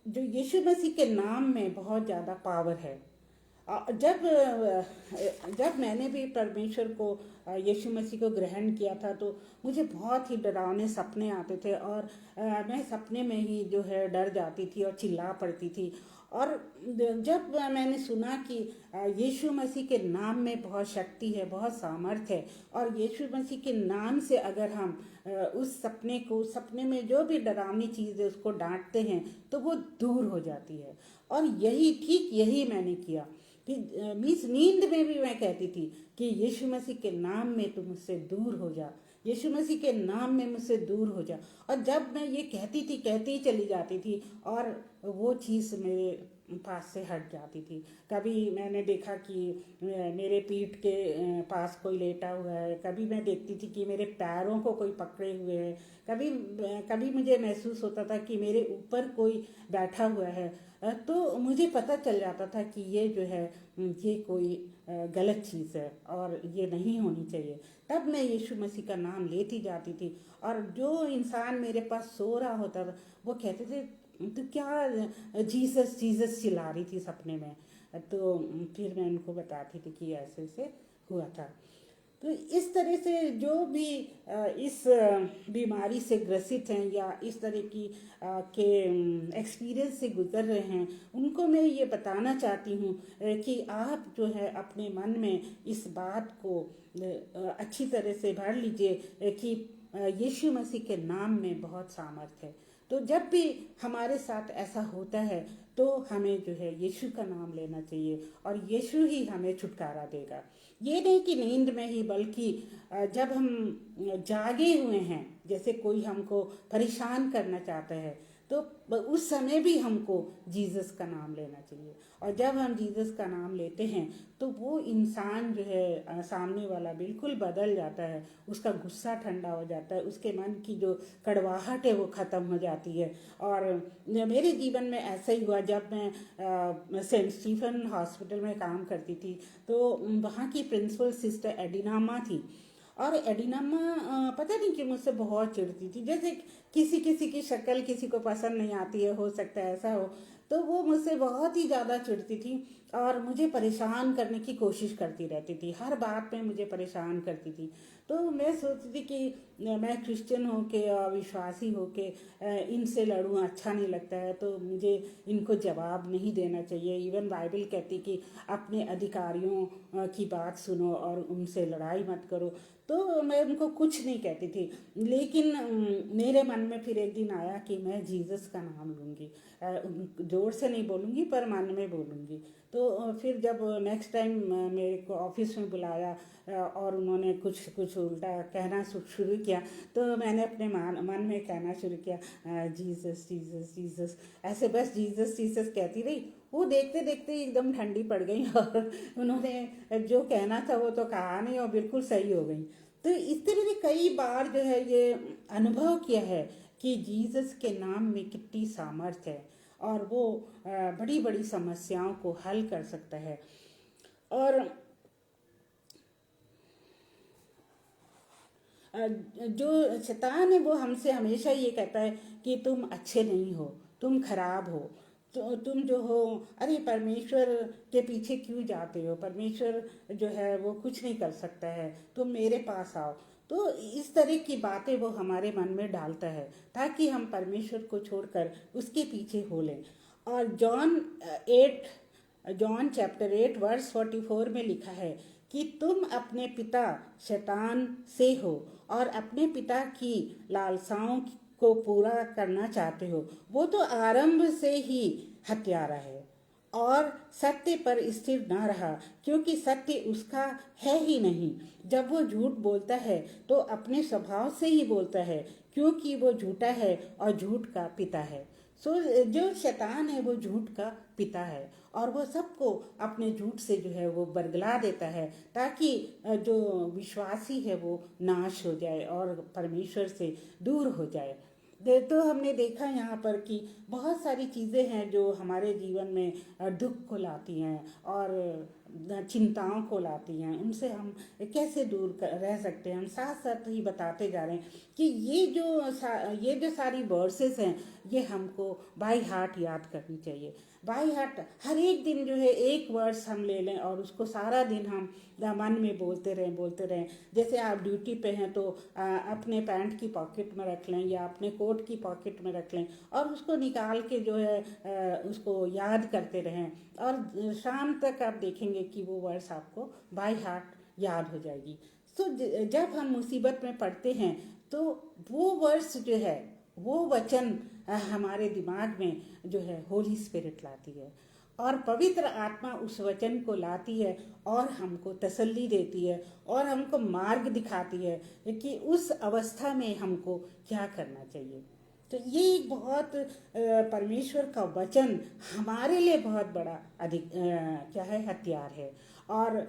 जो यीशु मसीह के नाम में बहुत ज़्यादा पावर है। जब मैंने भी परमेश्वर को यीशु मसीह को ग्रहण किया था, तो मुझे बहुत ही डरावने सपने आते थे, और मैं सपने में ही जो है डर जाती थी और चिल्ला पड़ती थी। और जब मैंने सुना कि यीशु मसीह के नाम में बहुत शक्ति है, बहुत सामर्थ्य है, और यीशु मसीह के नाम से अगर हम उस सपने में जो भी डरावनी चीज़ है उसको डांटते हैं तो वो दूर हो जाती है। और ठीक यही मैंने किया कि मीन्स नींद में भी मैं कहती थी कि यीशु मसीह के नाम में तुम मुझसे दूर हो जा, यीशु मसीह के नाम में मुझसे दूर हो जा। और जब मैं ये कहती ही चली जाती थी, और वो चीज़ मेरे पास से हट जाती थी। कभी मैंने देखा कि मेरे पीठ के पास कोई लेटा हुआ है, कभी मैं देखती थी कि मेरे पैरों को कोई पकड़े हुए है, कभी मुझे महसूस होता था कि मेरे ऊपर कोई बैठा हुआ है। तो मुझे पता चल जाता था कि ये जो है ये कोई गलत चीज़ है और ये नहीं होनी चाहिए। तब मैं यीशु मसीह का नाम लेती जाती थी, और जो इंसान मेरे पास सो रहा होता था वो कहते थे तो क्या जीसस जीसस चिल्ला रही थी सपने में। तो फिर मैं उनको बताती थी कि ऐसे ऐसे हुआ था। तो इस तरह से जो भी इस बीमारी से ग्रसित हैं या इस तरह की के एक्सपीरियंस से गुजर रहे हैं, उनको मैं ये बताना चाहती हूँ कि आप जो है अपने मन में इस बात को अच्छी तरह से भर लीजिए कि यीशु मसीह के नाम में बहुत सामर्थ है। तो जब भी हमारे साथ ऐसा होता है तो हमें जो है यीशु का नाम लेना चाहिए और यीशु ही हमें छुटकारा देगा। ये नहीं कि नींद में ही, बल्कि जब हम जागे हुए हैं, जैसे कोई हमको परेशान करना चाहता है तो उस समय भी हमको जीसस का नाम लेना चाहिए। और जब हम जीसस का नाम लेते हैं तो वो इंसान जो है सामने वाला बिल्कुल बदल जाता है, उसका गुस्सा ठंडा हो जाता है, उसके मन की जो कड़वाहट है वो ख़त्म हो जाती है। और मेरे जीवन में ऐसा ही हुआ जब मैं सेंट स्टीफन हॉस्पिटल में काम करती थी। तो वहाँ की प्रिंसिपल सिस्टर एडिनामा थी, और एडिनामा पता नहीं कि मुझसे बहुत चिढ़ती थी। जैसे किसी किसी की शक्ल किसी को पसंद नहीं आती है, हो सकता है ऐसा हो, तो वो मुझसे बहुत ही ज़्यादा चिढ़ती थी और मुझे परेशान करने की कोशिश करती रहती थी, हर बात में मुझे परेशान करती थी। तो मैं सोचती थी कि मैं क्रिश्चियन होके और विश्वासी होके इनसे लड़ूँ, अच्छा नहीं लगता है, तो मुझे इनको जवाब नहीं देना चाहिए। इवन बाइबल कहती कि अपने अधिकारियों की बात सुनो और उनसे लड़ाई मत करो। तो मैं उनको कुछ नहीं कहती थी, लेकिन मेरे मन में फिर एक दिन आया कि मैं जीसस का नाम लूँगी, जोर से नहीं बोलूँगी पर मन में बोलूँगी। तो फिर जब नेक्स्ट टाइम मेरे को ऑफिस में बुलाया और उन्होंने कुछ कुछ उल्टा कहना शुरू किया, तो मैंने अपने मन में कहना शुरू किया जीसस जीसस जीसस, ऐसे बस जीसस जीसस कहती रही। वो देखते देखते एकदम ठंडी पड़ गई और उन्होंने जो कहना था वो तो कहा नहीं और बिल्कुल सही हो गई। तो इस तरह ने कई बार जो है ये अनुभव किया है कि जीसस के नाम में कितनी सामर्थ्य है और वो बड़ी बड़ी समस्याओं को हल कर सकता है। और जो शैतान है वो हमसे हमेशा ये कहता है कि तुम अच्छे नहीं हो, तुम खराब हो, तो तुम जो हो, अरे परमेश्वर के पीछे क्यों जाते हो, परमेश्वर जो है वो कुछ नहीं कर सकता है, तुम मेरे पास आओ। तो इस तरह की बातें वो हमारे मन में डालता है ताकि हम परमेश्वर को छोड़कर उसके पीछे हो लें। और जॉन चैप्टर 8 वर्स 44 में लिखा है कि तुम अपने पिता शैतान से हो और अपने पिता की लालसाओं को पूरा करना चाहते हो। वो तो आरंभ से ही हत्यारा है और सत्य पर स्थिर न रहा, क्योंकि सत्य उसका है ही नहीं। जब वो झूठ बोलता है तो अपने स्वभाव से ही बोलता है, क्योंकि वो झूठा है और झूठ का पिता है। जो शैतान है वो झूठ का पिता है और वो सबको अपने झूठ से जो है वो बरगला देता है ताकि जो विश्वासी है वो नाश हो जाए और परमेश्वर से दूर हो जाए। तो हमने देखा यहाँ पर कि बहुत सारी चीज़ें हैं जो हमारे जीवन में दुख को लाती हैं और चिंताओं को लाती हैं, उनसे हम कैसे दूर रह सकते हैं। हम साथ साथ ही बताते जा रहे हैं कि ये जो सारी वर्सेस हैं ये हमको बाय हार्ट याद करनी चाहिए। बाय हार्ट हर एक दिन जो है एक वर्स हम ले लें और उसको सारा दिन हम मन में बोलते रहें। जैसे आप ड्यूटी पे हैं तो अपने पैंट की पॉकेट में रख लें या अपने कोट की पॉकेट में रख लें और उसको निकाल के जो है उसको याद करते रहें और शाम तक आप देखेंगे कि वो वर्स आपको बाय हार्ट याद हो जाएगी। तो जब हम मुसीबत में पड़ते हैं तो वो वर्स जो है, वो वचन हमारे दिमाग में जो है होली स्पिरिट लाती है और पवित्र आत्मा उस वचन को लाती है और हमको तसल्ली देती है और हमको मार्ग दिखाती है कि उस अवस्था में हमको क्या करना चाहिए। तो ये एक बहुत परमेश्वर का वचन हमारे लिए बहुत बड़ा क्या है, हथियार है। और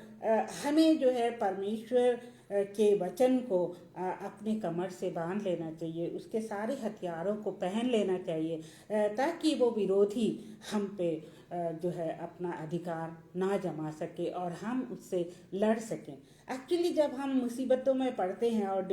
हमें जो है परमेश्वर के वचन को अपने कमर से बांध लेना चाहिए, उसके सारे हथियारों को पहन लेना चाहिए, ताकि वो विरोधी हम पे जो है अपना अधिकार ना जमा सके और हम उससे लड़ सकें। एक्चुअली जब हम मुसीबतों में पड़ते हैं और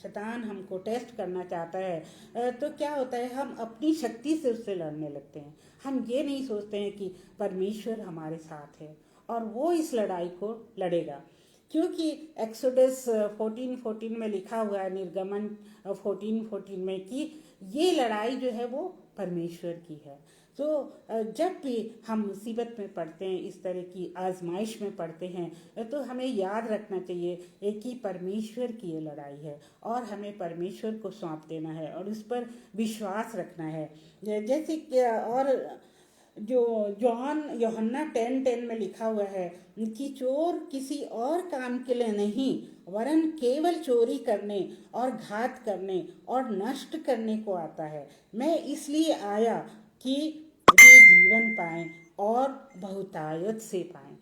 शैतान हमको टेस्ट करना चाहता है, तो क्या होता है, हम अपनी शक्ति से उससे लड़ने लगते हैं। हम ये नहीं सोचते हैं कि परमेश्वर हमारे साथ है और वो इस लड़ाई को लड़ेगा, क्योंकि एक्सोडस 14:14 में लिखा हुआ है, निर्गमन 14:14 में, कि ये लड़ाई जो है वो परमेश्वर की है। तो जब भी हम मुसीबत में पड़ते हैं, इस तरह की आजमाइश में पड़ते हैं, तो हमें याद रखना चाहिए कि परमेश्वर की ये लड़ाई है और हमें परमेश्वर को सौंप देना है और उस पर विश्वास रखना है। जैसे कि और जो यूहन्ना 10:10 में लिखा हुआ है कि चोर किसी और काम के लिए नहीं, वरन केवल चोरी करने और घात करने और नष्ट करने को आता है। मैं इसलिए आया कि वे जीवन पाएं और बहुतायत से पाएं।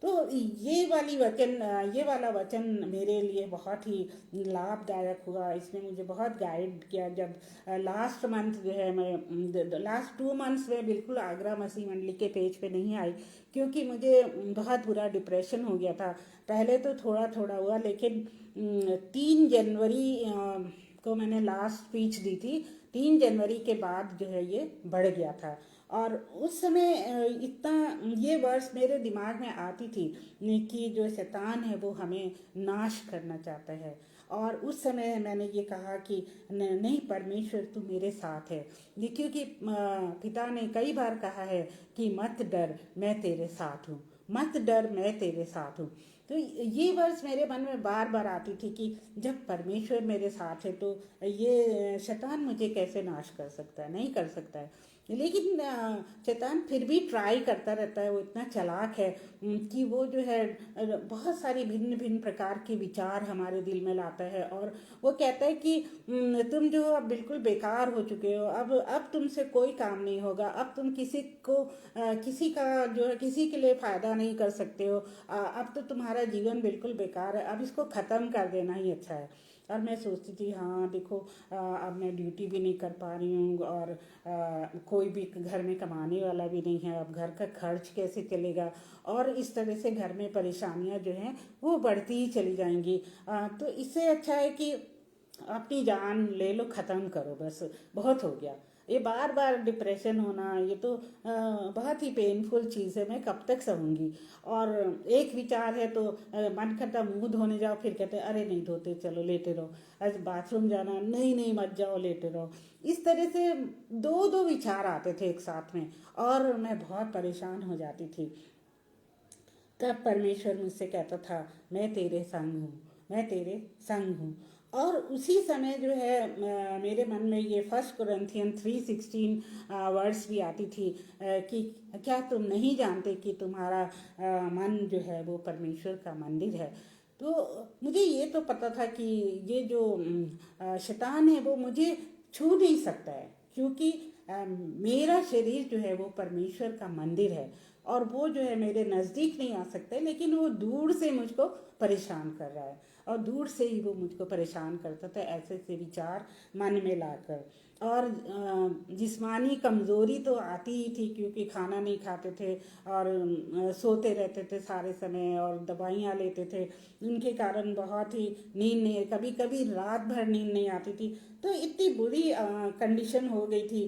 तो ये वाला वचन मेरे लिए बहुत ही लाभदायक हुआ। इसने मुझे बहुत गाइड किया। जब लास्ट मंथ जो है, मैं लास्ट 2 मंथ्स में बिल्कुल आगरा मसीह मंडली के पेज पे नहीं आई, क्योंकि मुझे बहुत बुरा डिप्रेशन हो गया था। पहले तो थोड़ा थोड़ा हुआ, लेकिन 3 जनवरी को मैंने लास्ट स्पीच दी थी। 3 जनवरी के बाद जो है ये बढ़ गया था। और उस समय इतना ये वर्ड्स मेरे दिमाग में आती थी कि जो शैतान है वो हमें नाश करना चाहता है। और उस समय मैंने ये कहा कि नहीं, परमेश्वर तू मेरे साथ है। ये क्योंकि पिता ने कई बार कहा है कि मत डर, मैं तेरे साथ हूँ, मत डर, मैं तेरे साथ हूँ। तो ये वर्ड्स मेरे मन में बार बार आती थी कि जब परमेश्वर मेरे साथ है तो ये शैतान मुझे कैसे नाश कर सकता है, नहीं कर सकता है। लेकिन शैतान फिर भी ट्राई करता रहता है। वो इतना चालाक है कि वो जो है बहुत सारी भिन्न भिन्न प्रकार के विचार हमारे दिल में लाता है, और वो कहता है कि तुम जो अब बिल्कुल बेकार हो चुके हो, अब तुमसे कोई काम नहीं होगा, अब तुम किसी का जो है किसी के लिए फ़ायदा नहीं कर सकते हो, अब तो तुम्हारा जीवन बिल्कुल बेकार है, अब इसको ख़त्म कर देना ही अच्छा है। और मैं सोचती थी, हाँ देखो, अब मैं ड्यूटी भी नहीं कर पा रही हूँ और कोई भी घर में कमाने वाला भी नहीं है, अब घर का खर्च कैसे चलेगा, और इस तरह से घर में परेशानियाँ जो हैं वो बढ़ती ही चली जाएंगी। तो इससे अच्छा है कि अपनी जान ले लो, ख़त्म करो, बस बहुत हो गया। ये बार बार डिप्रेशन होना, ये तो बहुत ही पेनफुल चीज़ है। मैं कब तक सहूँगी। और एक विचार है तो मन करता मुंह धोने जाओ, फिर कहते अरे नहीं धोते, चलो लेटे रहो। आज बाथरूम जाना, नहीं नहीं मत जाओ, लेटे रहो। इस तरह से दो दो विचार आते थे एक साथ में, और मैं बहुत परेशान हो जाती थी। तब परमेश्वर मुझसे कहता था, मैं तेरे संग हूँ, मैं तेरे संग हूँ। और उसी समय जो है मेरे मन में ये 1 Corinthians 3:16 वर्ड्स भी आती थी कि क्या तुम नहीं जानते कि तुम्हारा मन जो है वो परमेश्वर का मंदिर है। तो मुझे ये तो पता था कि ये जो शैतान है वो मुझे छू नहीं सकता है, क्योंकि मेरा शरीर जो है वो परमेश्वर का मंदिर है, और वो जो है मेरे नज़दीक नहीं आ सकते, लेकिन वो दूर से मुझको परेशान कर रहा है, और दूर से ही वो मुझको परेशान करता था ऐसे ऐसे विचार मन में लाकर। और जिस्मानी कमज़ोरी तो आती ही थी, क्योंकि खाना नहीं खाते थे और सोते रहते थे सारे समय और दवाइयाँ लेते थे। उनके कारण बहुत ही नींद नहीं, कभी कभी रात भर नींद नहीं आती थी। तो इतनी बुरी कंडीशन हो गई थी।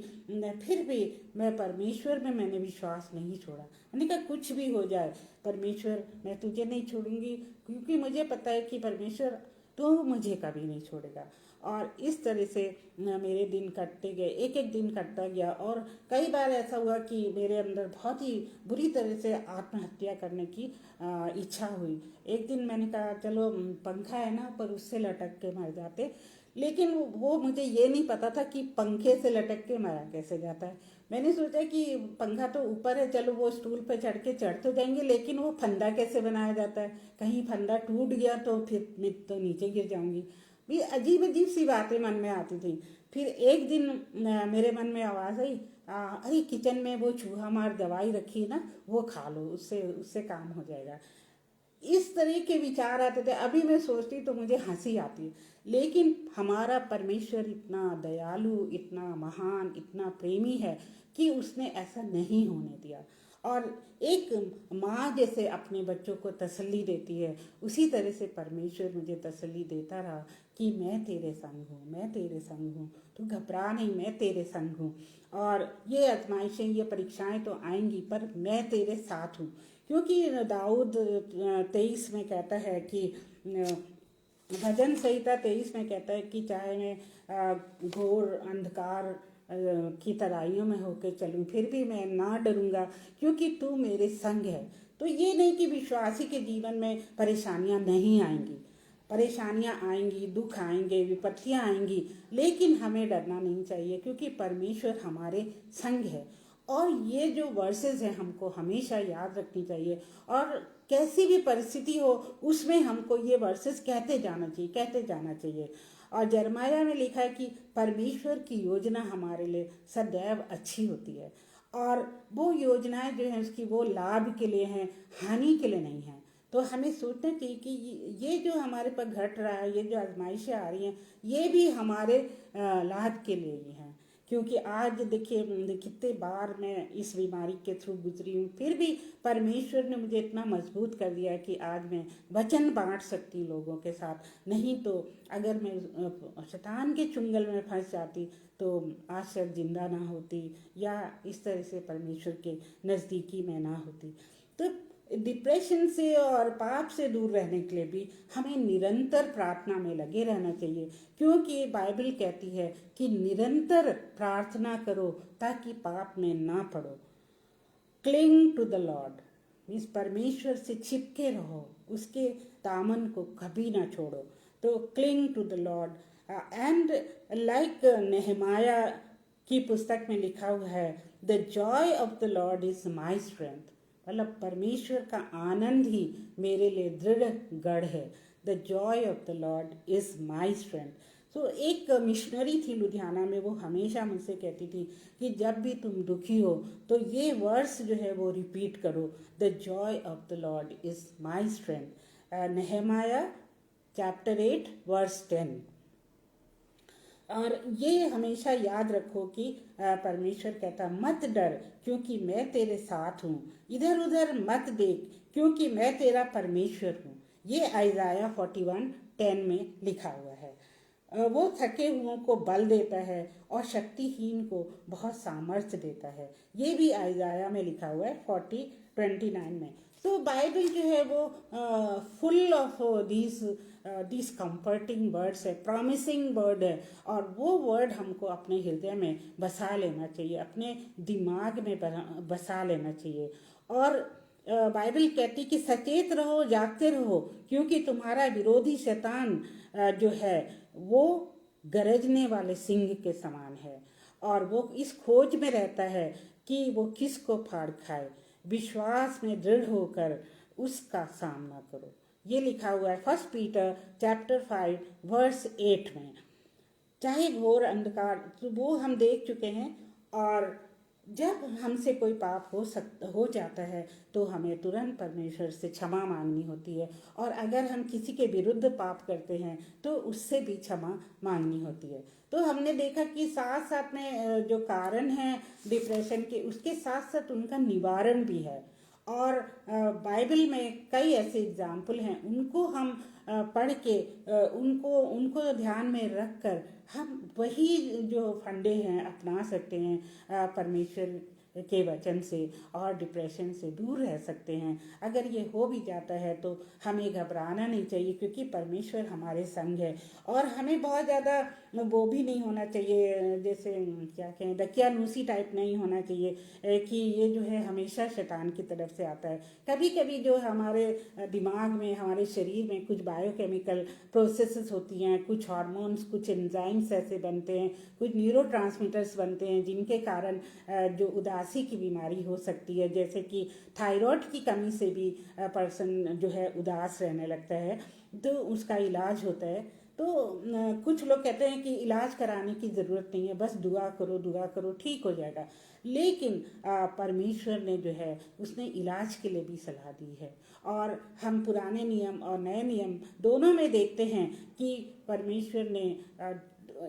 फिर भी मैं परमेश्वर में मैंने विश्वास नहीं छोड़ा। मैंने कहा कुछ भी हो जाए परमेश्वर, मैं तुझे नहीं छोड़ूंगी, क्योंकि मुझे पता है कि परमेश्वर तो मुझे कभी नहीं छोड़ेगा। और इस तरह से मेरे दिन कटते गए, एक एक दिन कटता गया, और कई बार ऐसा हुआ कि मेरे अंदर बहुत ही बुरी तरह से आत्महत्या करने की इच्छा हुई। एक दिन मैंने कहा चलो पंखा है ना ऊपर, उससे लटक के मर जाते। लेकिन वो मुझे ये नहीं पता था कि पंखे से लटक के मरा कैसे जाता है। मैंने सोचा कि पंखा तो ऊपर है, चलो वो स्टूल पर चढ़ तो जाएंगे, लेकिन वो फंदा कैसे बनाया जाता है, कहीं फंदा टूट गया तो फिर मैं तो नीचे गिर जाऊंगी। भी अजीब अजीब सी बातें मन में आती थी। फिर एक दिन मेरे मन में आवाज़ आई, अरे किचन में वो चूहा मार दवाई रखी है ना, वो खा लो, उससे उससे काम हो जाएगा। इस तरह के विचार आते थे। अभी मैं सोचती तो मुझे हंसी आती है, लेकिन हमारा परमेश्वर इतना दयालु, इतना महान, इतना प्रेमी है कि उसने ऐसा नहीं होने दिया। और एक माँ जैसे अपने बच्चों को तसल्ली देती है, उसी तरह से परमेश्वर मुझे तसल्ली देता रहा कि मैं तेरे संग हूँ, मैं तेरे संग हूँ, तू घबरा नहीं, मैं तेरे संग हूँ। और ये आजमाइशें, ये परीक्षाएं तो आएंगी, पर मैं तेरे साथ हूँ। क्योंकि दाऊद 23 में कहता है कि भजन संहिता 23 में कहता है कि चाहे मैं घोर अंधकार की तराइयों में होकर चलूं, फिर भी मैं ना डरूंगा, क्योंकि तू मेरे संग है। तो ये नहीं कि विश्वासी के जीवन में परेशानियां नहीं आएंगी, परेशानियां आएंगी, दुख आएंगे, विपत्तियां आएंगी, लेकिन हमें डरना नहीं चाहिए, क्योंकि परमेश्वर हमारे संग है। और ये जो वर्सेस हैं हमको हमेशा याद रखनी चाहिए, और कैसी भी परिस्थिति हो उसमें हमको ये वर्सेस कहते जाना चाहिए, कहते जाना चाहिए। और जरमाया में लिखा है कि परमेश्वर की योजना हमारे लिए सदैव अच्छी होती है, और वो योजनाएं जो हैं उसकी वो लाभ के लिए हैं, हानि के लिए नहीं है। तो हमें सोचना चाहिए कि ये जो हमारे पर घट रहा है, ये जो आजमाइशें आ रही हैं, ये भी हमारे लाभ के लिए ही हैं। क्योंकि आज देखिए कितने बार मैं इस बीमारी के थ्रू गुजरी हूँ, फिर भी परमेश्वर ने मुझे इतना मजबूत कर दिया है कि आज मैं वचन बांट सकती हूँ लोगों के साथ। नहीं तो अगर मैं शैतान के चुंगल में फंस जाती तो आज शायद जिंदा ना होती, या इस तरह से परमेश्वर के नज़दीकी में ना होती। तो डिप्रेशन से और पाप से दूर रहने के लिए भी हमें निरंतर प्रार्थना में लगे रहना चाहिए, क्योंकि बाइबल कहती है कि निरंतर प्रार्थना करो ताकि पाप में ना पड़ो। Cling to the Lord means परमेश्वर से चिपके रहो, उसके दामन को कभी ना छोड़ो। तो cling to the Lord. And like Nehemiah की पुस्तक में लिखा हुआ है, the joy of the Lord is my strength. मतलब परमेश्वर का आनंद ही मेरे लिए दृढ़ गढ़ है। The joy of the Lord is my strength. तो एक मिशनरी थी लुधियाना में, वो हमेशा मुझसे कहती थी कि जब भी तुम दुखी हो तो ये वर्स जो है वो रिपीट करो, the joy of the Lord is my strength. Nehemiah chapter 8 verse 10। और ये हमेशा याद रखो कि परमेश्वर कहता मत डर क्योंकि मैं तेरे साथ हूँ, इधर उधर मत देख क्योंकि मैं तेरा परमेश्वर हूँ। ये आइज़ाया 41:10 में लिखा हुआ है। वो थके हुओं को बल देता है और शक्तिहीन को बहुत सामर्थ्य देता है। ये भी आइज़ाया में लिखा हुआ है 40:29 में। तो बाइबल जो है वो full of this comforting words है, प्रॉमिसिंग वर्ड है, और वो वर्ड हमको अपने हृदय में बसा लेना चाहिए, अपने दिमाग में बसा लेना चाहिए। और बाइबल कहती कि सचेत रहो, जागते रहो, क्योंकि तुम्हारा विरोधी शैतान जो है वो गरजने वाले सिंह के समान है, और वो इस खोज में रहता है कि वो किसको फाड़ खाए। विश्वास में दृढ़ होकर उसका सामना करो। ये लिखा हुआ है 1 पीटर चैप्टर 5 वर्स 8 में। चाहे घोर अंधकार, तो वो हम देख चुके हैं, और जब हमसे कोई पाप हो जाता है तो हमें तुरंत परमेश्वर से क्षमा मांगनी होती है, और अगर हम किसी के विरुद्ध पाप करते हैं तो उससे भी क्षमा मांगनी होती है। तो हमने देखा कि साथ साथ में जो कारण है डिप्रेशन के, उसके साथ साथ उनका निवारण भी है। और बाइबल में कई ऐसे एग्जाम्पल हैं, उनको हम पढ़ के उनको ध्यान में रख कर हम वही जो फंडे हैं अपना सकते हैं परमेश्वर के वचन से, और डिप्रेशन से दूर रह सकते हैं। अगर ये हो भी जाता है तो हमें घबराना नहीं चाहिए, क्योंकि परमेश्वर हमारे संग है। और हमें बहुत ज़्यादा वो भी नहीं होना चाहिए, जैसे क्या कहें, दकियानूसी टाइप नहीं होना चाहिए कि ये जो है हमेशा शैतान की तरफ से आता है। कभी कभी जो हमारे दिमाग में, हमारे शरीर में कुछ बायोकेमिकल प्रोसेसेस होती हैं, कुछ हार्मोन्स, कुछ एंजाइम्स ऐसे बनते हैं, कुछ न्यूरोट्रांसमीटर्स बनते हैं, जिनके कारण जो उदासी की बीमारी हो सकती है। जैसे कि थायराइड की कमी से भी पर्सन जो है उदास रहने लगता है, तो उसका इलाज होता है। तो कुछ लोग कहते हैं कि इलाज कराने की ज़रूरत नहीं है, बस दुआ करो ठीक हो जाएगा। लेकिन परमेश्वर ने जो है उसने इलाज के लिए भी सलाह दी है। और हम पुराने नियम और नए नियम दोनों में देखते हैं कि परमेश्वर ने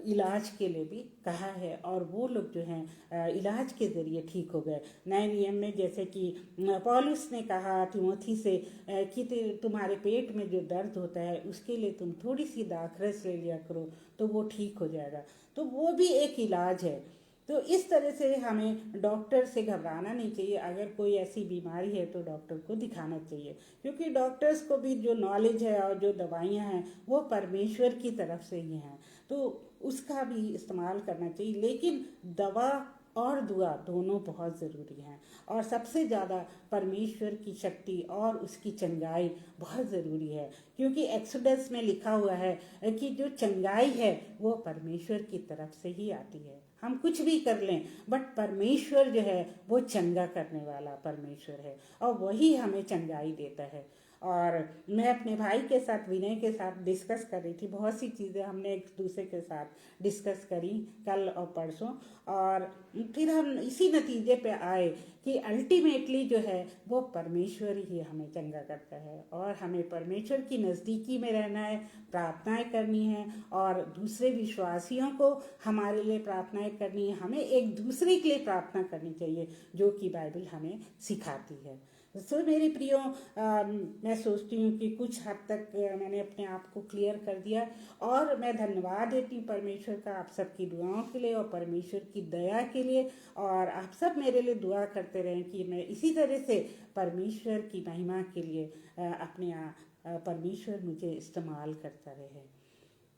इलाज के लिए भी कहा है, और वो लोग जो हैं इलाज के ज़रिए ठीक हो गए। नए नियम में जैसे कि पौलुस ने कहा तिमोथी से कि तुम्हारे पेट में जो दर्द होता है उसके लिए तुम थोड़ी सी दाखरस ले लिया करो तो वो ठीक हो जाएगा। तो वो भी एक इलाज है। तो इस तरह से हमें डॉक्टर से घबराना नहीं चाहिए। अगर कोई ऐसी बीमारी है तो डॉक्टर को दिखाना चाहिए, क्योंकि डॉक्टर्स को भी जो नॉलेज है और जो दवाइयाँ हैं वो परमेश्वर की तरफ से ही हैं, तो उसका भी इस्तेमाल करना चाहिए। लेकिन दवा और दुआ दोनों बहुत ज़रूरी हैं, और सबसे ज़्यादा परमेश्वर की शक्ति और उसकी चंगाई बहुत ज़रूरी है, क्योंकि एक्सोडस में लिखा हुआ है कि जो चंगाई है वो परमेश्वर की तरफ से ही आती है। हम कुछ भी कर लें बट परमेश्वर जो है वो चंगा करने वाला परमेश्वर है, और वही हमें चंगाई देता है। और मैं अपने भाई के साथ, विनय के साथ डिस्कस कर रही थी, बहुत सी चीज़ें हमने एक दूसरे के साथ डिस्कस करी कल और परसों, और फिर हम इसी नतीजे पे आए कि अल्टीमेटली जो है वो परमेश्वर ही हमें चंगा करता है, और हमें परमेश्वर की नज़दीकी में रहना है, प्रार्थनाएं करनी है, और दूसरे विश्वासियों को हमारे लिए प्रार्थनाएं करनी है। हमें एक दूसरे के लिए प्रार्थना करनी चाहिए, जो कि बाइबल हमें सिखाती है। सो मेरे प्रियो, मैं सोचती हूँ कि कुछ हद तक मैंने अपने आप को क्लियर कर दिया, और मैं धन्यवाद देती हूँ परमेश्वर का आप सबकी दुआओं के लिए और परमेश्वर की दया के लिए। और आप सब मेरे लिए दुआ करते रहें कि मैं इसी तरह से परमेश्वर की महिमा के लिए परमेश्वर मुझे इस्तेमाल करता रहे।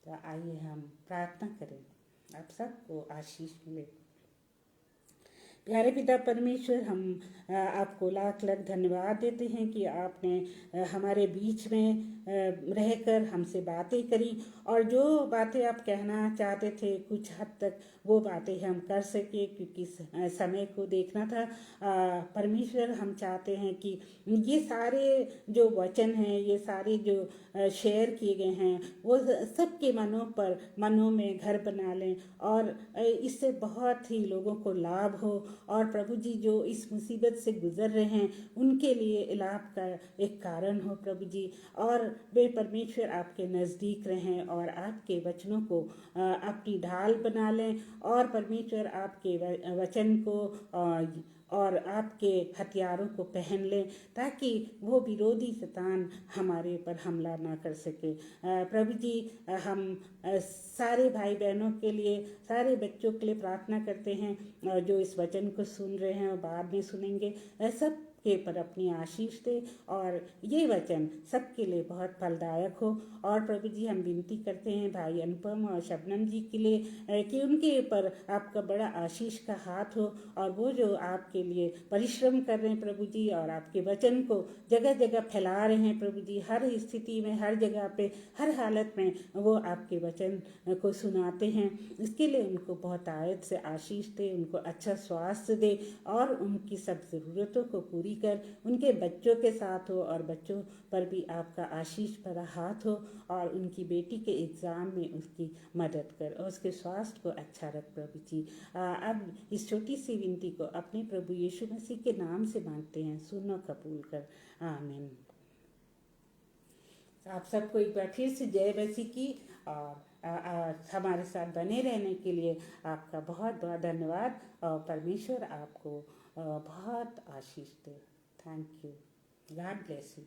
तो आइए हम प्रार्थना करें, आप सबको आशीष मिले। प्यारे पिता परमेश्वर, हम आपको लाख लाख धन्यवाद देते हैं कि आपने हमारे बीच में रहकर हमसे बातें करी, और जो बातें आप कहना चाहते थे कुछ हद तक वो बातें हम कर सके, क्योंकि समय को देखना था। परमेश्वर, हम चाहते हैं कि ये सारे जो वचन हैं, ये सारे जो शेयर किए गए हैं, वो सबके मनों में घर बना लें, और इससे बहुत ही लोगों को लाभ हो। और प्रभु जी, जो इस मुसीबत से गुजर रहे हैं उनके लिए लाभ का एक कारण हो प्रभु जी। और वे परमेश्वर आपके नज़दीक रहें और आपके वचनों को अपनी ढाल बना लें, और परमेश्वर आपके वचन को और आपके हथियारों को पहन लें, ताकि वो विरोधी शैतान हमारे ऊपर हमला ना कर सके। प्रभु जी, हम सारे भाई बहनों के लिए, सारे बच्चों के लिए प्रार्थना करते हैं जो इस वचन को सुन रहे हैं और बाद में सुनेंगे। सब के पर अपनी आशीष दे, और ये वचन सबके लिए बहुत फलदायक हो। और प्रभु जी, हम विनती करते हैं भाई अनुपम और शबनम जी के लिए कि उनके ऊपर आपका बड़ा आशीष का हाथ हो, और वो जो आपके लिए परिश्रम कर रहे हैं प्रभु जी, और आपके वचन को जगह जगह फैला रहे हैं प्रभु जी, हर स्थिति में, हर जगह पे, हर हालत में वो आपके वचन को सुनाते हैं। इसके लिए उनको बहुत आयत से आशीष दे, उनको अच्छा स्वास्थ्य दे, और उनकी सब ज़रूरतों को पूरी कर, उनके बच्चों के साथ हो, और बच्चों पर भी आपका आशीष भरा हाथ हो, और उनकी बेटी के एग्ज़ाम में उसकी मदद कर, और उसके स्वास्थ्य को अच्छा रख प्रभु जी। अब इस छोटी सी विनती को अपने प्रभु यीशु मसीह के नाम से मांगते हैं, सुनो कबूल कर, आमीन। आप सबको एक बार फिर से जय मसीह की, और हमारे साथ बने रहने के लिए आपका बहुत बहुत धन्यवाद, और परमेश्वर आपको बहुत आशीष दे। Thank you. God bless you.